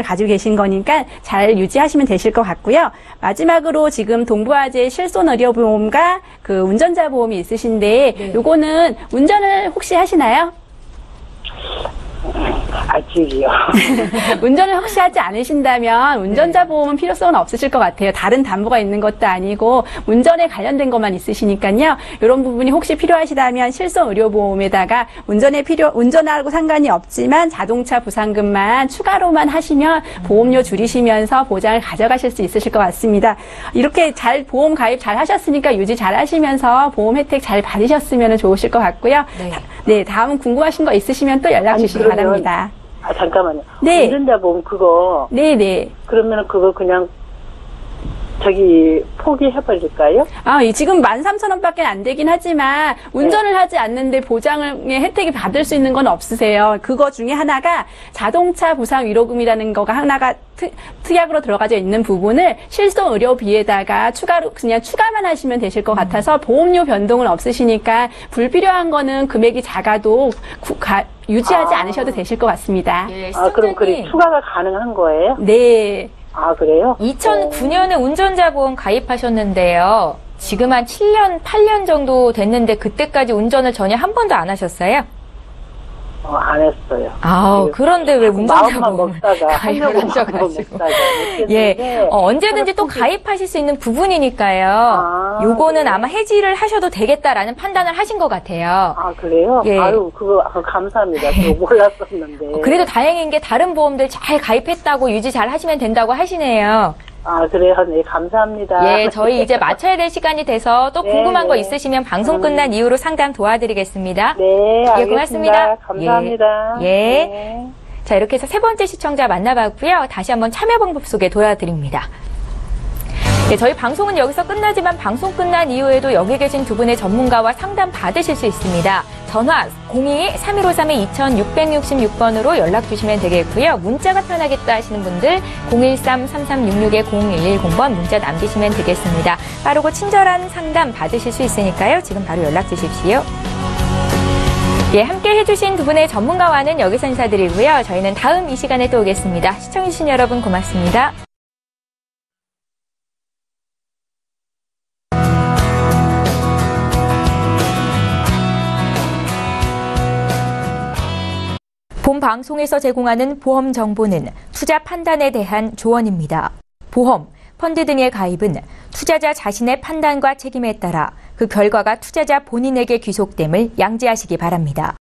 가지고 계신 거니까 잘 유지하시면 되실 것 같고요. 마지막으로 지금 동부화재 실손의료보험과 운전자 보험이 있으신데 요거는 운전을 혹시 하시나요? 아직이요. 운전을 혹시 하지 않으신다면 운전자 보험은 필요성은 없으실 것 같아요. 다른 담보가 있는 것도 아니고 운전에 관련된 것만 있으시니까요. 이런 부분이 혹시 필요하시다면 실손 의료보험에다가 운전하고 상관이 없지만 자동차 부상금만 추가로만 하시면 보험료 줄이시면서 보장을 가져가실 수 있으실 것 같습니다. 이렇게 잘 보험 가입 잘 하셨으니까 유지 잘 하시면서 보험 혜택 잘 받으셨으면 좋으실 것 같고요. 네, 다음 궁금하신 거 있으시면 또 연락 주시기 바랍니다. 잠깐만요. 네. 운전자 보험 그거. 네네. 그러면 그거 그냥 포기해버릴까요? 지금 13,000원밖에 안 되긴 하지만 운전을 하지 않는데 보장의 혜택이 받을 수 있는 건 없으세요. 그거 중에 하나가 자동차 부상 위로금이라는 거가 하나가 특약으로 들어가져 있는 부분을 실손 의료비에다가 그냥 추가만 하시면 되실 것 같아서 보험료 변동은 없으시니까 불필요한 거는 금액이 작아도 유지하지 않으셔도 되실 것 같습니다. 예, 그럼 추가가 가능한 거예요? 네. 그래요? 2009년에 운전자 보험 가입하셨는데요. 지금 한 7년, 8년 정도 됐는데 그때까지 운전을 전혀 한 번도 안 하셨어요? 안 했어요. 그런데 왜 운전자 마음만 보험 먹다가 가입을 하셔가지고. 예. 언제든지 또 가입하실 수 있는 부분이니까요. 요거는 네. 아마 해지를 하셔도 되겠다라는 판단을 하신 것 같아요. 그래요? 예. 그거 감사합니다. 그거 몰랐었는데. 그래도 다행인 게 다른 보험들 잘 가입했다고 유지 잘 하시면 된다고 하시네요. 그래요? 네, 감사합니다. 예, 저희 이제 마쳐야 될 시간이 돼서 또 궁금한 거 있으시면 방송 끝난 이후로 상담 도와드리겠습니다. 네, 알겠습니다. 예, 고맙습니다. 감사합니다. 예. 네. 자, 이렇게 해서 세 번째 시청자 만나봤고요. 다시 한번 참여 방법 소개 도와드립니다. 네, 저희 방송은 여기서 끝나지만 방송 끝난 이후에도 여기 계신 두 분의 전문가와 상담 받으실 수 있습니다. 전화 02-3153-2666번으로 연락 주시면 되겠고요. 문자가 편하겠다 하시는 분들 013-3366-0110번 문자 남기시면 되겠습니다. 빠르고 친절한 상담 받으실 수 있으니까요. 지금 바로 연락 주십시오. 예, 함께 해주신 두 분의 전문가와는 여기서 인사드리고요. 저희는 다음 이 시간에 또 오겠습니다. 시청해주신 여러분 고맙습니다. 본 방송에서 제공하는 보험 정보는 투자 판단에 대한 조언입니다. 보험, 펀드 등의 가입은 투자자 자신의 판단과 책임에 따라 그 결과가 투자자 본인에게 귀속됨을 양지하시기 바랍니다.